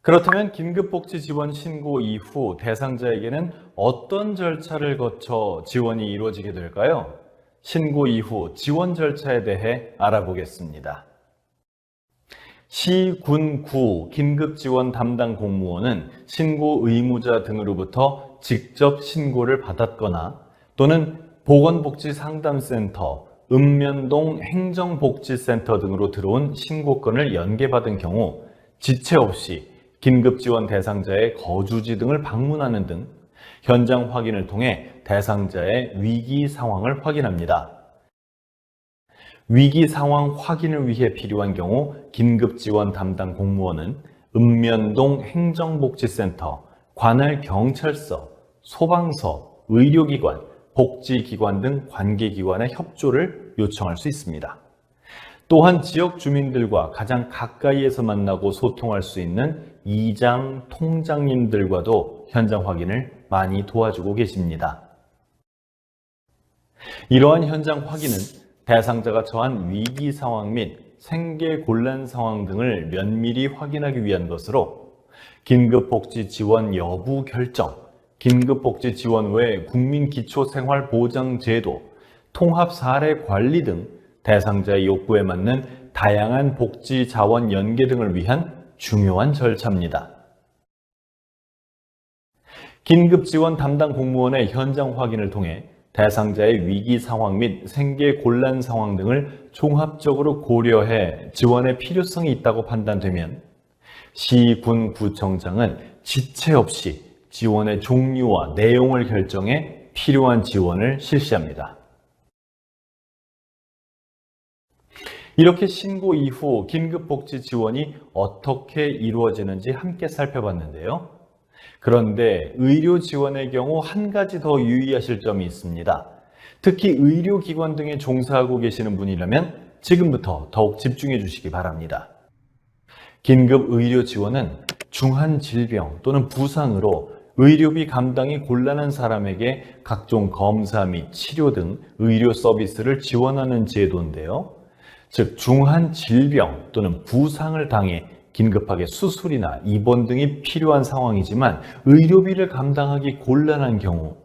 그렇다면 긴급복지 지원 신고 이후 대상자에게는 어떤 절차를 거쳐 지원이 이루어지게 될까요? 신고 이후 지원 절차에 대해 알아보겠습니다. 시, 군, 구 긴급지원 담당 공무원은 신고 의무자 등으로부터 직접 신고를 받았거나 또는 보건복지상담센터, 읍면동 행정복지센터 등으로 들어온 신고건을 연계받은 경우 지체 없이 긴급지원 대상자의 거주지 등을 방문하는 등 현장 확인을 통해 대상자의 위기 상황을 확인합니다. 위기 상황 확인을 위해 필요한 경우 긴급지원 담당 공무원은 읍면동 행정복지센터, 관할 경찰서, 소방서, 의료기관, 복지기관 등 관계기관의 협조를 요청할 수 있습니다. 또한 지역 주민들과 가장 가까이에서 만나고 소통할 수 있는 이장, 통장님들과도 현장 확인을 많이 도와주고 계십니다. 이러한 현장 확인은 대상자가 처한 위기 상황 및 생계 곤란 상황 등을 면밀히 확인하기 위한 것으로 긴급복지 지원 여부 결정, 긴급복지 지원 외 국민기초생활보장제도, 통합사례관리 등 대상자의 욕구에 맞는 다양한 복지 자원 연계 등을 위한 중요한 절차입니다. 긴급지원 담당 공무원의 현장 확인을 통해 대상자의 위기 상황 및 생계 곤란 상황 등을 종합적으로 고려해 지원의 필요성이 있다고 판단되면 시, 군, 구청장은 지체 없이 지원의 종류와 내용을 결정해 필요한 지원을 실시합니다. 이렇게 신고 이후 긴급복지 지원이 어떻게 이루어지는지 함께 살펴봤는데요. 그런데 의료 지원의 경우 한 가지 더 유의하실 점이 있습니다. 특히 의료기관 등에 종사하고 계시는 분이라면 지금부터 더욱 집중해 주시기 바랍니다. 긴급 의료 지원은 중한 질병 또는 부상으로 의료비 감당이 곤란한 사람에게 각종 검사 및 치료 등 의료 서비스를 지원하는 제도인데요. 즉 중한 질병 또는 부상을 당해 긴급하게 수술이나 입원 등이 필요한 상황이지만 의료비를 감당하기 곤란한 경우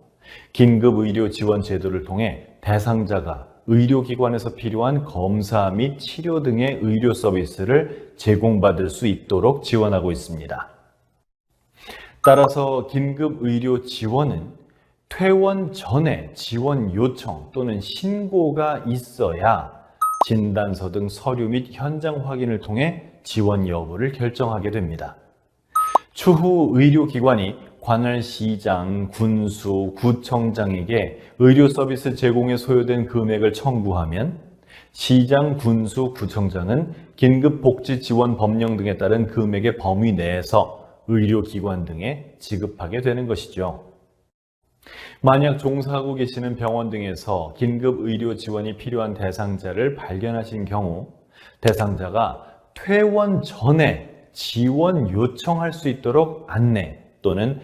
긴급의료 지원 제도를 통해 대상자가 의료기관에서 필요한 검사 및 치료 등의 의료 서비스를 제공받을 수 있도록 지원하고 있습니다. 따라서 긴급의료 지원은 퇴원 전에 지원 요청 또는 신고가 있어야 진단서 등 서류 및 현장 확인을 통해 지원 여부를 결정하게 됩니다. 추후 의료기관이 관할 시장, 군수, 구청장에게 의료 서비스 제공에 소요된 금액을 청구하면 시장, 군수, 구청장은 긴급복지지원 법령 등에 따른 금액의 범위 내에서 의료기관 등에 지급하게 되는 것이죠. 만약 종사하고 계시는 병원 등에서 긴급의료 지원이 필요한 대상자를 발견하신 경우 대상자가 퇴원 전에 지원 요청할 수 있도록 안내 또는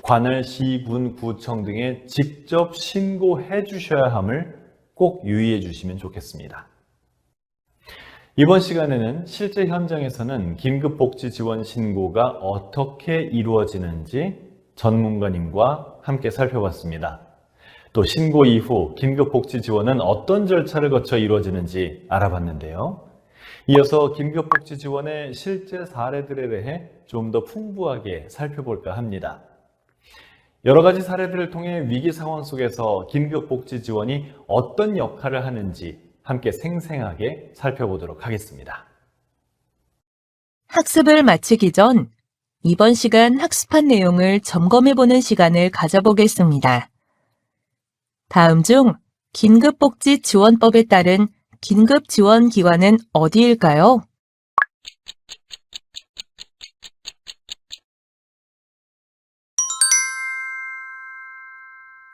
관할 시, 군, 구청 등에 직접 신고해 주셔야 함을 꼭 유의해 주시면 좋겠습니다. 이번 시간에는 실제 현장에서는 긴급복지 지원 신고가 어떻게 이루어지는지 전문가님과 함께 살펴봤습니다. 또 신고 이후 긴급복지 지원은 어떤 절차를 거쳐 이루어지는지 알아봤는데요. 이어서 긴급복지 지원의 실제 사례들에 대해 좀 더 풍부하게 살펴볼까 합니다. 여러 가지 사례들을 통해 위기 상황 속에서 긴급복지 지원이 어떤 역할을 하는지 함께 생생하게 살펴보도록 하겠습니다. 학습을 마치기 전 이번 시간 학습한 내용을 점검해보는 시간을 가져보겠습니다. 다음 중 긴급복지지원법에 따른 긴급지원기관은 어디일까요?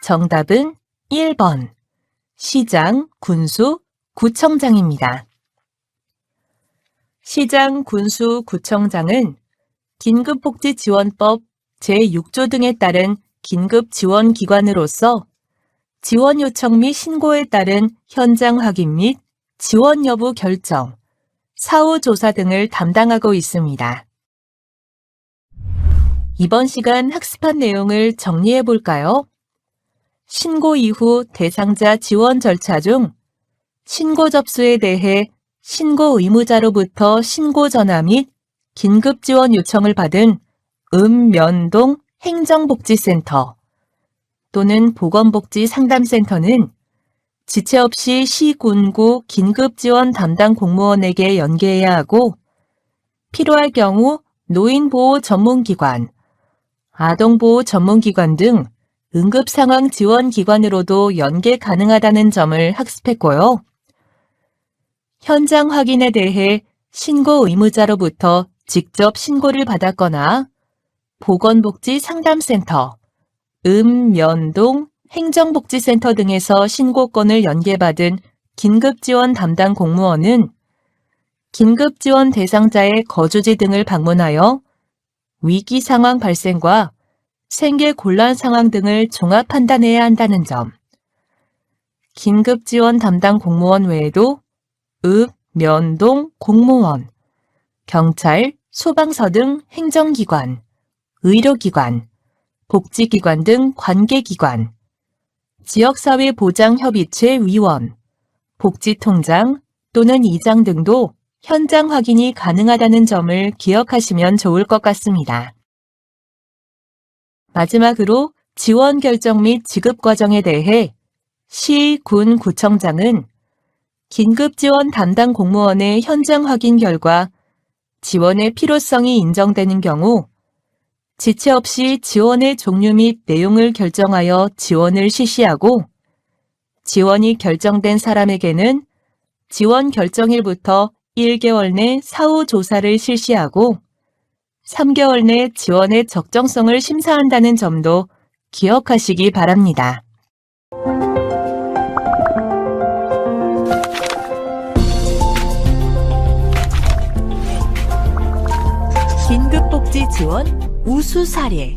정답은 1번 시장, 군수, 구청장입니다. 시장, 군수, 구청장은 긴급복지지원법 제6조 등에 따른 긴급지원기관으로서 지원 요청 및 신고에 따른 현장 확인 및 지원 여부 결정, 사후 조사 등을 담당하고 있습니다. 이번 시간 학습한 내용을 정리해 볼까요? 신고 이후 대상자 지원 절차 중 신고 접수에 대해 신고 의무자로부터 신고 전화 및 긴급 지원 요청을 받은 읍면동 행정복지센터 또는 보건복지상담센터는 지체 없이 시군구 긴급지원 담당 공무원에게 연계해야 하고 필요할 경우 노인보호 전문기관, 아동보호 전문기관 등 응급상황 지원기관으로도 연계 가능하다는 점을 학습했고요. 현장 확인에 대해 신고 의무자로부터 직접 신고를 받았거나 보건복지상담센터, 면동, 행정복지센터 등에서 신고건을 연계받은 긴급지원 담당 공무원은 긴급지원 대상자의 거주지 등을 방문하여 위기 상황 발생과 생계 곤란 상황 등을 종합 판단해야 한다는 점. 긴급지원 담당 공무원 외에도 면동 공무원, 경찰, 소방서 등 행정기관, 의료기관, 복지기관 등 관계기관, 지역사회보장협의체 위원, 복지통장 또는 이장 등도 현장 확인이 가능하다는 점을 기억하시면 좋을 것 같습니다. 마지막으로 지원 결정 및 지급 과정에 대해 시, 군, 구청장은 긴급지원 담당 공무원의 현장 확인 결과 지원의 필요성이 인정되는 경우 지체 없이 지원의 종류 및 내용을 결정하여 지원을 실시하고 지원이 결정된 사람에게는 지원 결정일부터 1개월 내 사후 조사를 실시하고 3개월 내 지원의 적정성을 심사한다는 점도 기억하시기 바랍니다. 긴급복지 지원 우수 사례.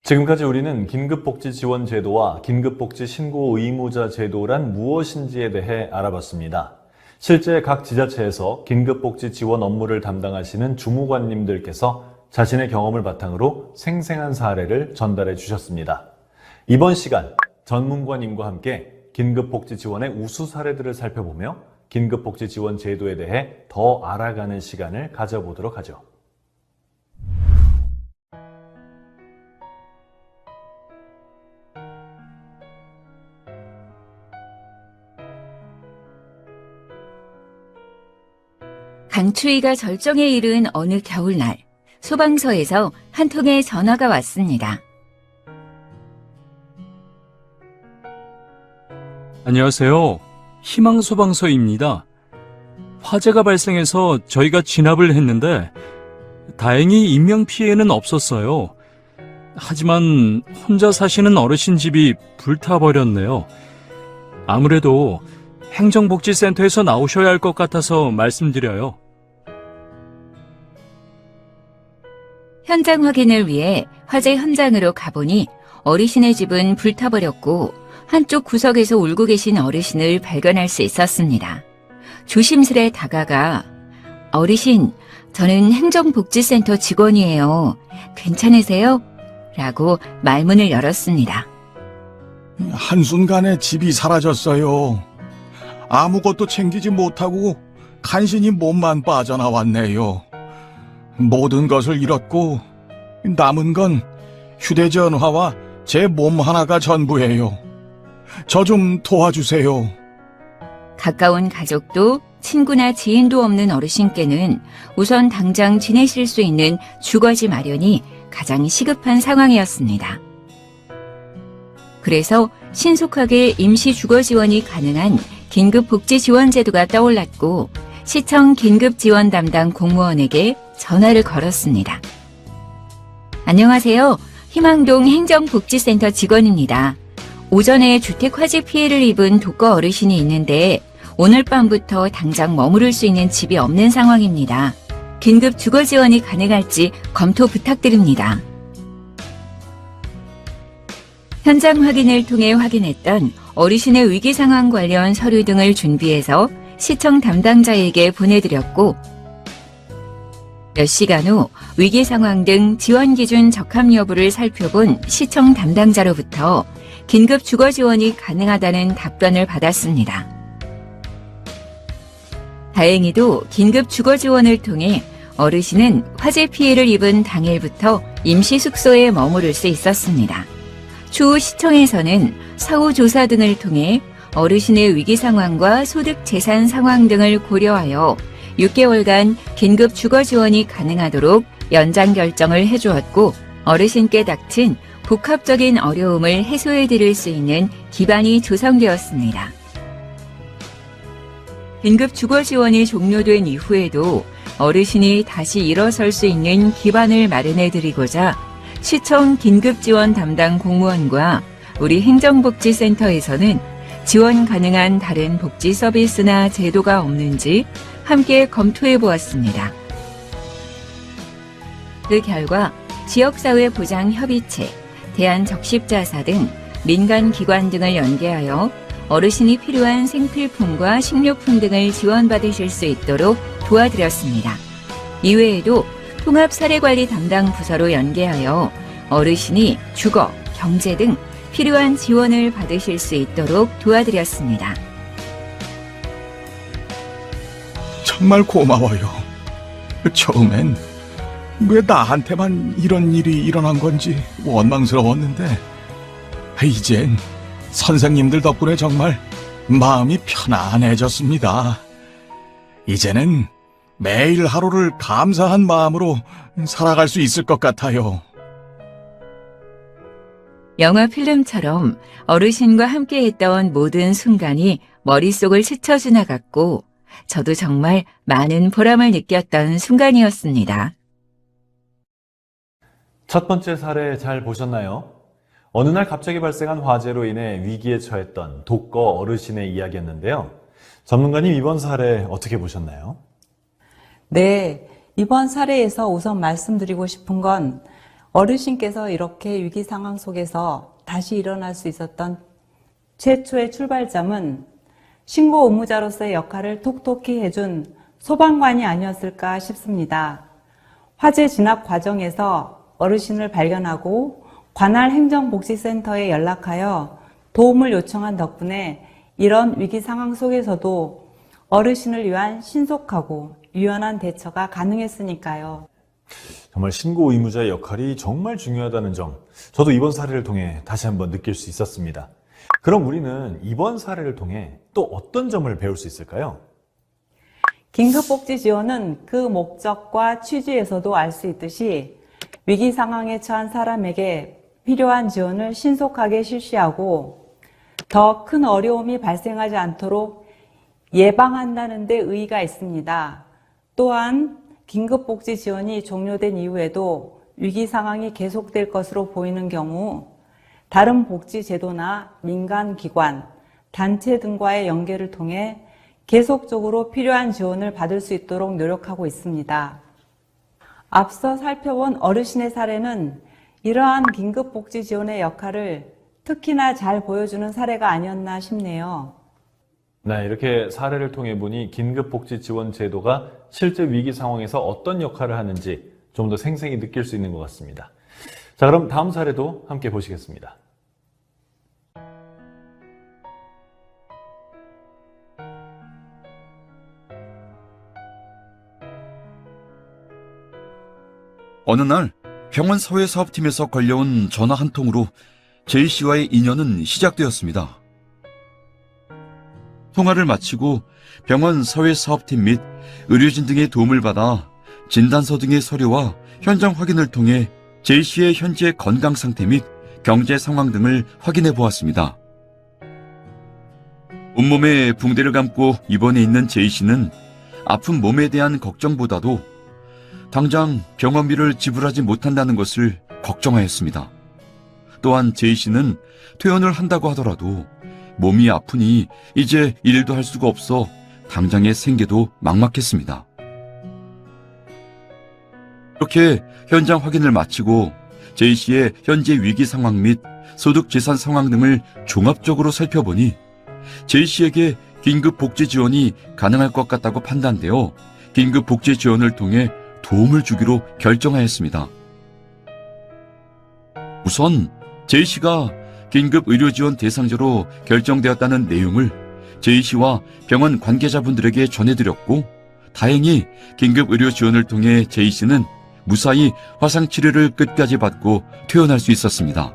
지금까지 우리는 긴급복지지원제도와 긴급복지신고 의무자 제도란 무엇인지에 대해 알아봤습니다. 실제 각 지자체에서 긴급복지 지원 업무를 담당하시는 주무관님들께서 자신의 경험을 바탕으로 생생한 사례를 전달해 주셨습니다. 이번 시간 전문가님과 함께 긴급복지 지원의 우수 사례들을 살펴보며 긴급복지 지원 제도에 대해 더 알아가는 시간을 가져보도록 하죠. 강추위가 절정에 이른 어느 겨울날, 소방서에서 한 통의 전화가 왔습니다. 안녕하세요. 희망소방서입니다. 화재가 발생해서 저희가 진압을 했는데 다행히 인명피해는 없었어요. 하지만 혼자 사시는 어르신 집이 불타버렸네요. 아무래도 행정복지센터에서 나오셔야 할 것 같아서 말씀드려요. 현장 확인을 위해 화재 현장으로 가보니 어르신의 집은 불타버렸고 한쪽 구석에서 울고 계신 어르신을 발견할 수 있었습니다. 조심스레 다가가 어르신, 저는 행정복지센터 직원이에요. 괜찮으세요? 라고 말문을 열었습니다. 한순간에 집이 사라졌어요. 아무것도 챙기지 못하고 간신히 몸만 빠져나왔네요. 모든 것을 잃었고 남은 건 휴대전화와 제 몸 하나가 전부예요. 저 좀 도와주세요. 가까운 가족도 친구나 지인도 없는 어르신께는 우선 당장 지내실 수 있는 주거지 마련이 가장 시급한 상황이었습니다. 그래서 신속하게 임시 주거 지원이 가능한 긴급복지지원제도가 떠올랐고 시청 긴급지원 담당 공무원에게 전화를 걸었습니다. 안녕하세요. 희망동 행정복지센터 직원입니다. 오전에 주택 화재 피해를 입은 독거 어르신이 있는데 오늘 밤부터 당장 머무를 수 있는 집이 없는 상황입니다. 긴급 주거 지원이 가능할지 검토 부탁드립니다. 현장 확인을 통해 확인했던 어르신의 위기 상황 관련 서류 등을 준비해서 시청 담당자에게 보내드렸고 몇 시간 후 위기 상황 등 지원 기준 적합 여부를 살펴본 시청 담당자로부터 긴급 주거 지원이 가능하다는 답변을 받았습니다. 다행히도 긴급 주거 지원을 통해 어르신은 화재 피해를 입은 당일부터 임시 숙소에 머무를 수 있었습니다. 추후 시청에서는 사후 조사 등을 통해 어르신의 위기 상황과 소득 재산 상황 등을 고려하여 6개월간 긴급 주거 지원이 가능하도록 연장 결정을 해주었고 어르신께 닥친 복합적인 어려움을 해소해 드릴 수 있는 기반이 조성되었습니다. 긴급 주거 지원이 종료된 이후에도 어르신이 다시 일어설 수 있는 기반을 마련해드리고자 시청 긴급지원 담당 공무원과 우리 행정복지센터에서는 지원 가능한 다른 복지 서비스나 제도가 없는지 함께 검토해 보았습니다. 그 결과 지역사회보장협의체, 대한적십자사 등 민간기관 등을 연계하여 어르신이 필요한 생필품과 식료품 등을 지원받으실 수 있도록 도와드렸습니다. 이외에도 통합사례관리 담당 부서로 연계하여 어르신이 주거, 경제 등 필요한 지원을 받으실 수 있도록 도와드렸습니다. 정말 고마워요. 처음엔 왜 나한테만 이런 일이 일어난 건지 원망스러웠는데 이젠 선생님들 덕분에 정말 마음이 편안해졌습니다. 이제는 매일 하루를 감사한 마음으로 살아갈 수 있을 것 같아요. 영화 필름처럼 어르신과 함께했던 모든 순간이 머릿속을 스쳐 지나갔고 저도 정말 많은 보람을 느꼈던 순간이었습니다. 첫 번째 사례 잘 보셨나요? 어느 날 갑자기 발생한 화재로 인해 위기에 처했던 독거 어르신의 이야기였는데요. 전문가님, 이번 사례 어떻게 보셨나요? 네, 이번 사례에서 우선 말씀드리고 싶은 건 어르신께서 이렇게 위기 상황 속에서 다시 일어날 수 있었던 최초의 출발점은 신고 의무자로서의 역할을 톡톡히 해준 소방관이 아니었을까 싶습니다. 화재 진압 과정에서 어르신을 발견하고 관할 행정복지센터에 연락하여 도움을 요청한 덕분에 이런 위기 상황 속에서도 어르신을 위한 신속하고 유연한 대처가 가능했으니까요. 정말 신고 의무자의 역할이 정말 중요하다는 점, 저도 이번 사례를 통해 다시 한번 느낄 수 있었습니다. 그럼 우리는 이번 사례를 통해 또 어떤 점을 배울 수 있을까요? 긴급복지 지원은 그 목적과 취지에서도 알 수 있듯이 위기 상황에 처한 사람에게 필요한 지원을 신속하게 실시하고 더 큰 어려움이 발생하지 않도록 예방한다는 데 의의가 있습니다. 또한 긴급복지 지원이 종료된 이후에도 위기 상황이 계속될 것으로 보이는 경우 다른 복지 제도나 민간기관, 단체 등과의 연계를 통해 계속적으로 필요한 지원을 받을 수 있도록 노력하고 있습니다. 앞서 살펴본 어르신의 사례는 이러한 긴급복지 지원의 역할을 특히나 잘 보여주는 사례가 아니었나 싶네요. 네, 이렇게 사례를 통해 보니 긴급복지 지원 제도가 실제 위기 상황에서 어떤 역할을 하는지 좀 더 생생히 느낄 수 있는 것 같습니다. 자, 그럼 다음 사례도 함께 보시겠습니다. 어느 날 병원 사회사업팀에서 걸려온 전화 한 통으로 J씨와의 인연은 시작되었습니다. 통화를 마치고 병원 사회사업팀 및 의료진 등의 도움을 받아 진단서 등의 서류와 현장 확인을 통해 J씨의 현재 건강 상태 및 경제 상황 등을 확인해 보았습니다. 온몸에 붕대를 감고 입원해 있는 J씨는 아픈 몸에 대한 걱정보다도 당장 병원비를 지불하지 못한다는 것을 걱정하였습니다. 또한 J씨는 퇴원을 한다고 하더라도 몸이 아프니 이제 일도 할 수가 없어 당장의 생계도 막막했습니다. 이렇게 현장 확인을 마치고 J씨의 현재 위기 상황 및 소득 재산 상황 등을 종합적으로 살펴보니 J씨에게 긴급 복지 지원이 가능할 것 같다고 판단되어 긴급 복지 지원을 통해 도움을 주기로 결정하였습니다. 우선 J씨가 긴급 의료 지원 대상자로 결정되었다는 내용을 J씨와 병원 관계자분들에게 전해드렸고 다행히 긴급 의료 지원을 통해 J씨는 무사히 화상 치료를 끝까지 받고 퇴원할 수 있었습니다.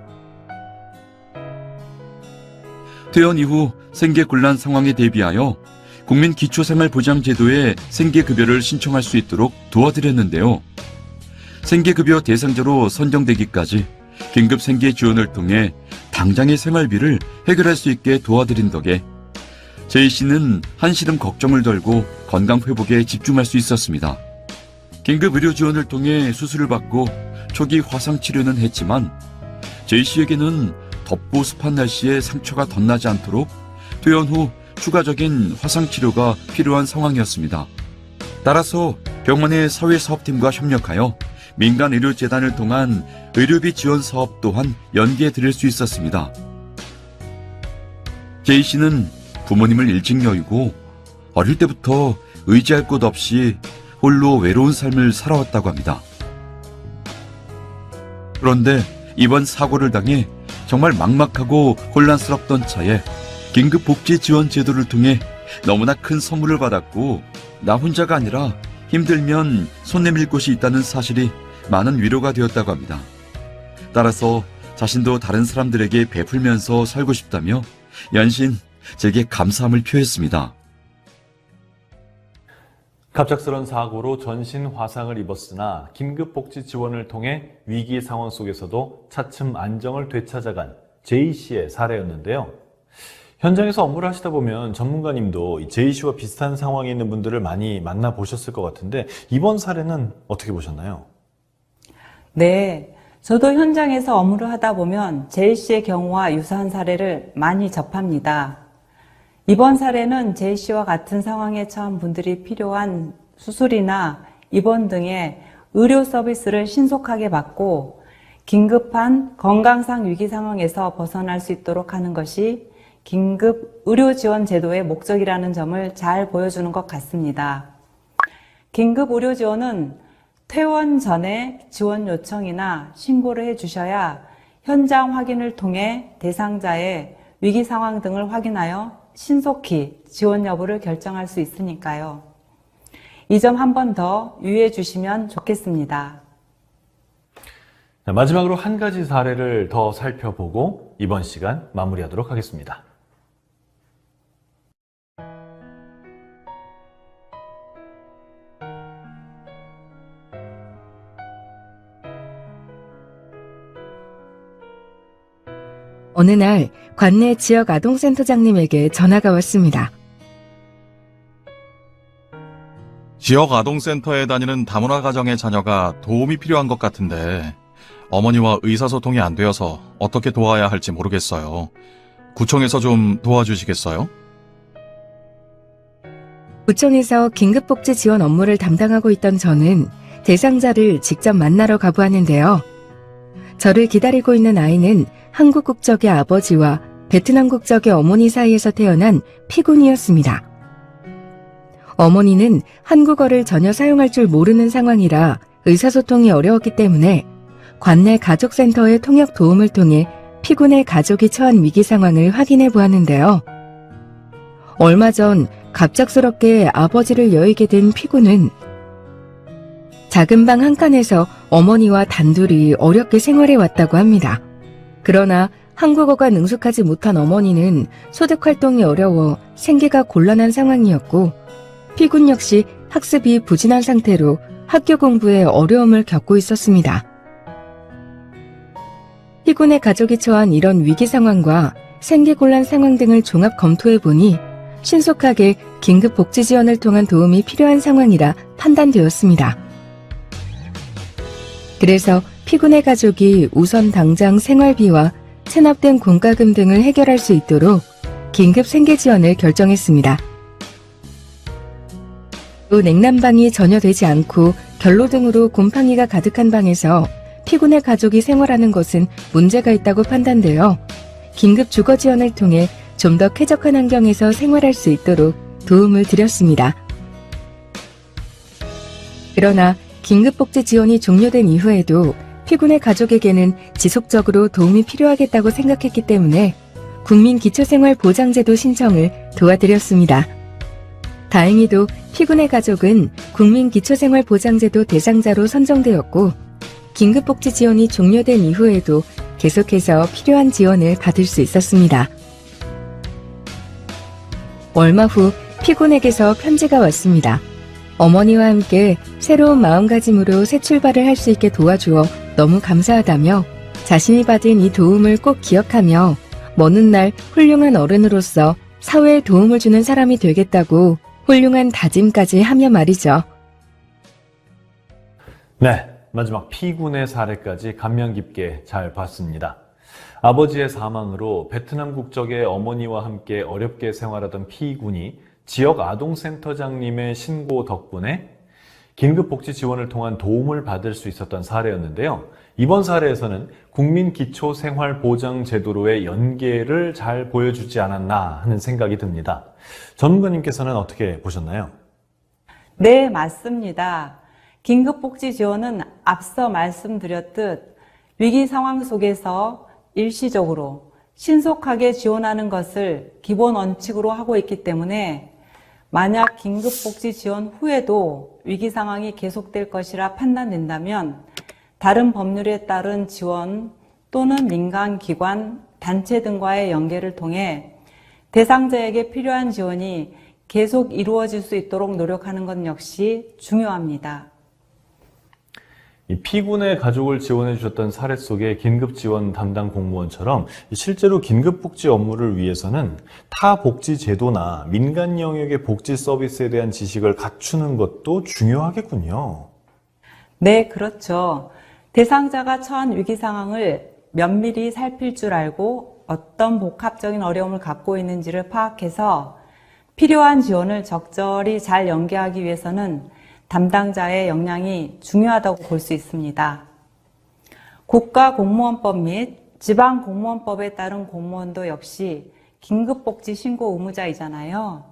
퇴원 이후 생계곤란 상황에 대비하여 국민기초생활보장제도에 생계급여를 신청할 수 있도록 도와드렸는데요. 생계급여 대상자로 선정되기까지 긴급 생계 지원을 통해 당장의 생활비를 해결할 수 있게 도와드린 덕에 J씨는 한시름 걱정을 덜고 건강 회복에 집중할 수 있었습니다. 긴급 의료 지원을 통해 수술을 받고 초기 화상 치료는 했지만 제이 씨에게는 덥고 습한 날씨에 상처가 덧나지 않도록 퇴원 후 추가적인 화상 치료가 필요한 상황이었습니다. 따라서 병원의 사회사업팀과 협력하여 민간의료재단을 통한 의료비 지원 사업 또한 연기해 드릴 수 있었습니다. 제이 씨는 부모님을 일찍 여의고 어릴 때부터 의지할 곳 없이 홀로 외로운 삶을 살아왔다고 합니다. 그런데 이번 사고를 당해 정말 막막하고 혼란스럽던 차에 긴급복지지원제도를 통해 너무나 큰 선물을 받았고 나 혼자가 아니라 힘들면 손 내밀 곳이 있다는 사실이 많은 위로가 되었다고 합니다. 따라서 자신도 다른 사람들에게 베풀면서 살고 싶다며 연신 제게 감사함을 표했습니다. 갑작스런 사고로 전신 화상을 입었으나 긴급복지 지원을 통해 위기 상황 속에서도 차츰 안정을 되찾아간 제이 씨의 사례였는데요. 현장에서 업무를 하시다 보면 전문가님도 제이 씨와 비슷한 상황에 있는 분들을 많이 만나보셨을 것 같은데 이번 사례는 어떻게 보셨나요? 네, 저도 현장에서 업무를 하다 보면 제이 씨의 경우와 유사한 사례를 많이 접합니다. 이번 사례는 제이 씨와 같은 상황에 처한 분들이 필요한 수술이나 입원 등의 의료 서비스를 신속하게 받고 긴급한 건강상 위기 상황에서 벗어날 수 있도록 하는 것이 긴급 의료 지원 제도의 목적이라는 점을 잘 보여주는 것 같습니다. 긴급 의료 지원은 퇴원 전에 지원 요청이나 신고를 해주셔야 현장 확인을 통해 대상자의 위기 상황 등을 확인하여 신속히 지원 여부를 결정할 수 있으니까요. 이 점 한 번 더 유의해 주시면 좋겠습니다. 마지막으로 한 가지 사례를 더 살펴보고 이번 시간 마무리하도록 하겠습니다. 어느 날 관내 지역 아동센터장님에게 전화가 왔습니다. 지역 아동센터에 다니는 다문화 가정의 자녀가 도움이 필요한 것 같은데 어머니와 의사소통이 안 되어서 어떻게 도와야 할지 모르겠어요. 구청에서 좀 도와주시겠어요? 구청에서 긴급복지 지원 업무를 담당하고 있던 저는 대상자를 직접 만나러 가보았는데요. 저를 기다리고 있는 아이는 한국 국적의 아버지와 베트남 국적의 어머니 사이에서 태어난 피군이었습니다. 어머니는 한국어를 전혀 사용할 줄 모르는 상황이라 의사소통이 어려웠기 때문에 관내 가족센터의 통역 도움을 통해 피군의 가족이 처한 위기 상황을 확인해 보았는데요. 얼마 전 갑작스럽게 아버지를 여의게 된 피군은 작은 방 한 칸에서 어머니와 단둘이 어렵게 생활해 왔다고 합니다. 그러나 한국어가 능숙하지 못한 어머니는 소득 활동이 어려워 생계가 곤란한 상황이었고 피군 역시 학습이 부진한 상태로 학교 공부에 어려움을 겪고 있었습니다. 피군의 가족이 처한 이런 위기 상황과 생계곤란 상황 등을 종합 검토해 보니 신속하게 긴급 복지 지원을 통한 도움이 필요한 상황이라 판단되었습니다. 그래서 피군의 가족이 우선 당장 생활비와 체납된 공과금 등을 해결할 수 있도록 긴급 생계 지원을 결정했습니다. 또 냉난방이 전혀 되지 않고 결로 등으로 곰팡이가 가득한 방에서 피군의 가족이 생활하는 것은 문제가 있다고 판단되어 긴급 주거 지원을 통해 좀 더 쾌적한 환경에서 생활할 수 있도록 도움을 드렸습니다. 그러나 긴급복지 지원이 종료된 이후에도 피군의 가족에게는 지속적으로 도움이 필요하겠다고 생각했기 때문에 국민기초생활보장제도 신청을 도와드렸습니다. 다행히도 피군의 가족은 국민기초생활보장제도 대상자로 선정되었고 긴급복지 지원이 종료된 이후에도 계속해서 필요한 지원을 받을 수 있었습니다. 얼마 후 피군에게서 편지가 왔습니다. 어머니와 함께 새로운 마음가짐으로 새 출발을 할 수 있게 도와주어 너무 감사하다며 자신이 받은 이 도움을 꼭 기억하며 먼 훗날 훌륭한 어른으로서 사회에 도움을 주는 사람이 되겠다고 훌륭한 다짐까지 하며 말이죠. 네, 마지막 피군의 사례까지 감명 깊게 잘 봤습니다. 아버지의 사망으로 베트남 국적의 어머니와 함께 어렵게 생활하던 피군이 지역 아동센터장님의 신고 덕분에 긴급복지 지원을 통한 도움을 받을 수 있었던 사례였는데요. 이번 사례에서는 국민기초생활보장제도로의 연계를 잘 보여주지 않았나 하는 생각이 듭니다. 전문가님께서는 어떻게 보셨나요? 네, 맞습니다. 긴급복지 지원은 앞서 말씀드렸듯 위기 상황 속에서 일시적으로 신속하게 지원하는 것을 기본 원칙으로 하고 있기 때문에 만약 긴급복지 지원 후에도 위기 상황이 계속될 것이라 판단된다면 다른 법률에 따른 지원 또는 민간기관, 단체 등과의 연계를 통해 대상자에게 필요한 지원이 계속 이루어질 수 있도록 노력하는 것 역시 중요합니다. 이 피군의 가족을 지원해 주셨던 사례 속의 긴급지원 담당 공무원처럼 실제로 긴급복지 업무를 위해서는 타 복지 제도나 민간 영역의 복지 서비스에 대한 지식을 갖추는 것도 중요하겠군요. 네, 그렇죠. 대상자가 처한 위기 상황을 면밀히 살필 줄 알고 어떤 복합적인 어려움을 갖고 있는지를 파악해서 필요한 지원을 적절히 잘 연계하기 위해서는 담당자의 역량이 중요하다고 볼 수 있습니다. 국가공무원법 및 지방공무원법에 따른 공무원도 역시 긴급복지 신고 의무자이잖아요.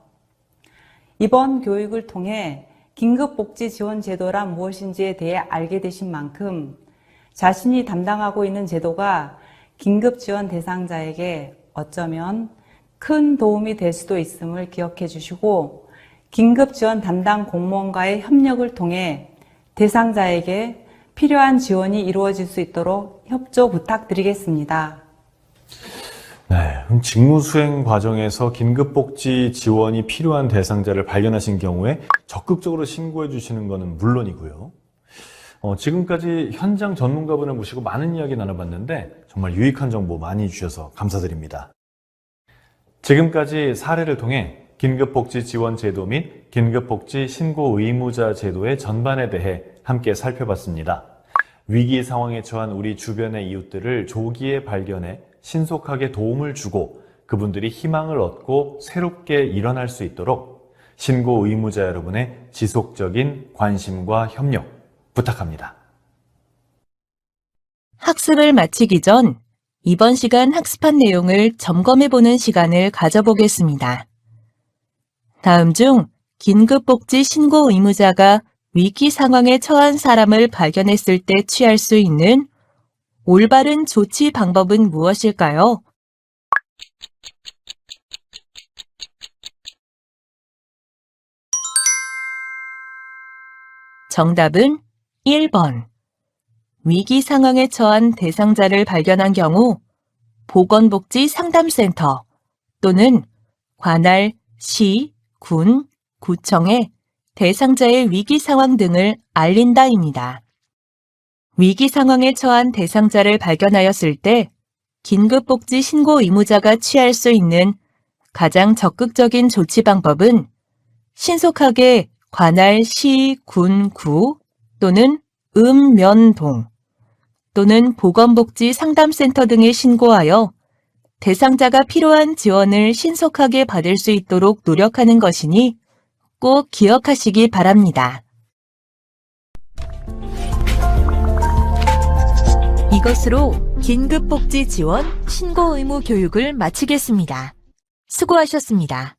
이번 교육을 통해 긴급복지 지원 제도란 무엇인지에 대해 알게 되신 만큼 자신이 담당하고 있는 제도가 긴급지원 대상자에게 어쩌면 큰 도움이 될 수도 있음을 기억해 주시고 긴급지원 담당 공무원과의 협력을 통해 대상자에게 필요한 지원이 이루어질 수 있도록 협조 부탁드리겠습니다. 네, 그럼 직무 수행 과정에서 긴급복지 지원이 필요한 대상자를 발견하신 경우에 적극적으로 신고해 주시는 것은 물론이고요. 지금까지 현장 전문가분을 모시고 많은 이야기 나눠봤는데 정말 유익한 정보 많이 주셔서 감사드립니다. 지금까지 사례를 통해 긴급복지 지원 제도 및 긴급복지 신고 의무자 제도의 전반에 대해 함께 살펴봤습니다. 위기 상황에 처한 우리 주변의 이웃들을 조기에 발견해 신속하게 도움을 주고 그분들이 희망을 얻고 새롭게 일어날 수 있도록 신고 의무자 여러분의 지속적인 관심과 협력 부탁합니다. 학습을 마치기 전 이번 시간 학습한 내용을 점검해보는 시간을 가져보겠습니다. 다음 중 긴급복지 신고 의무자가 위기 상황에 처한 사람을 발견했을 때 취할 수 있는 올바른 조치 방법은 무엇일까요? 정답은 1번. 위기 상황에 처한 대상자를 발견한 경우 보건복지 상담센터 또는 관할 시, 군, 구청에 대상자의 위기 상황 등을 알린다입니다. 위기 상황에 처한 대상자를 발견하였을 때 긴급복지 신고 의무자가 취할 수 있는 가장 적극적인 조치 방법은 신속하게 관할 시, 군, 구 또는 읍면동 또는 보건복지 상담센터 등에 신고하여 대상자가 필요한 지원을 신속하게 받을 수 있도록 노력하는 것이니 꼭 기억하시기 바랍니다. 이것으로 긴급복지 지원 신고 의무 교육을 마치겠습니다. 수고하셨습니다.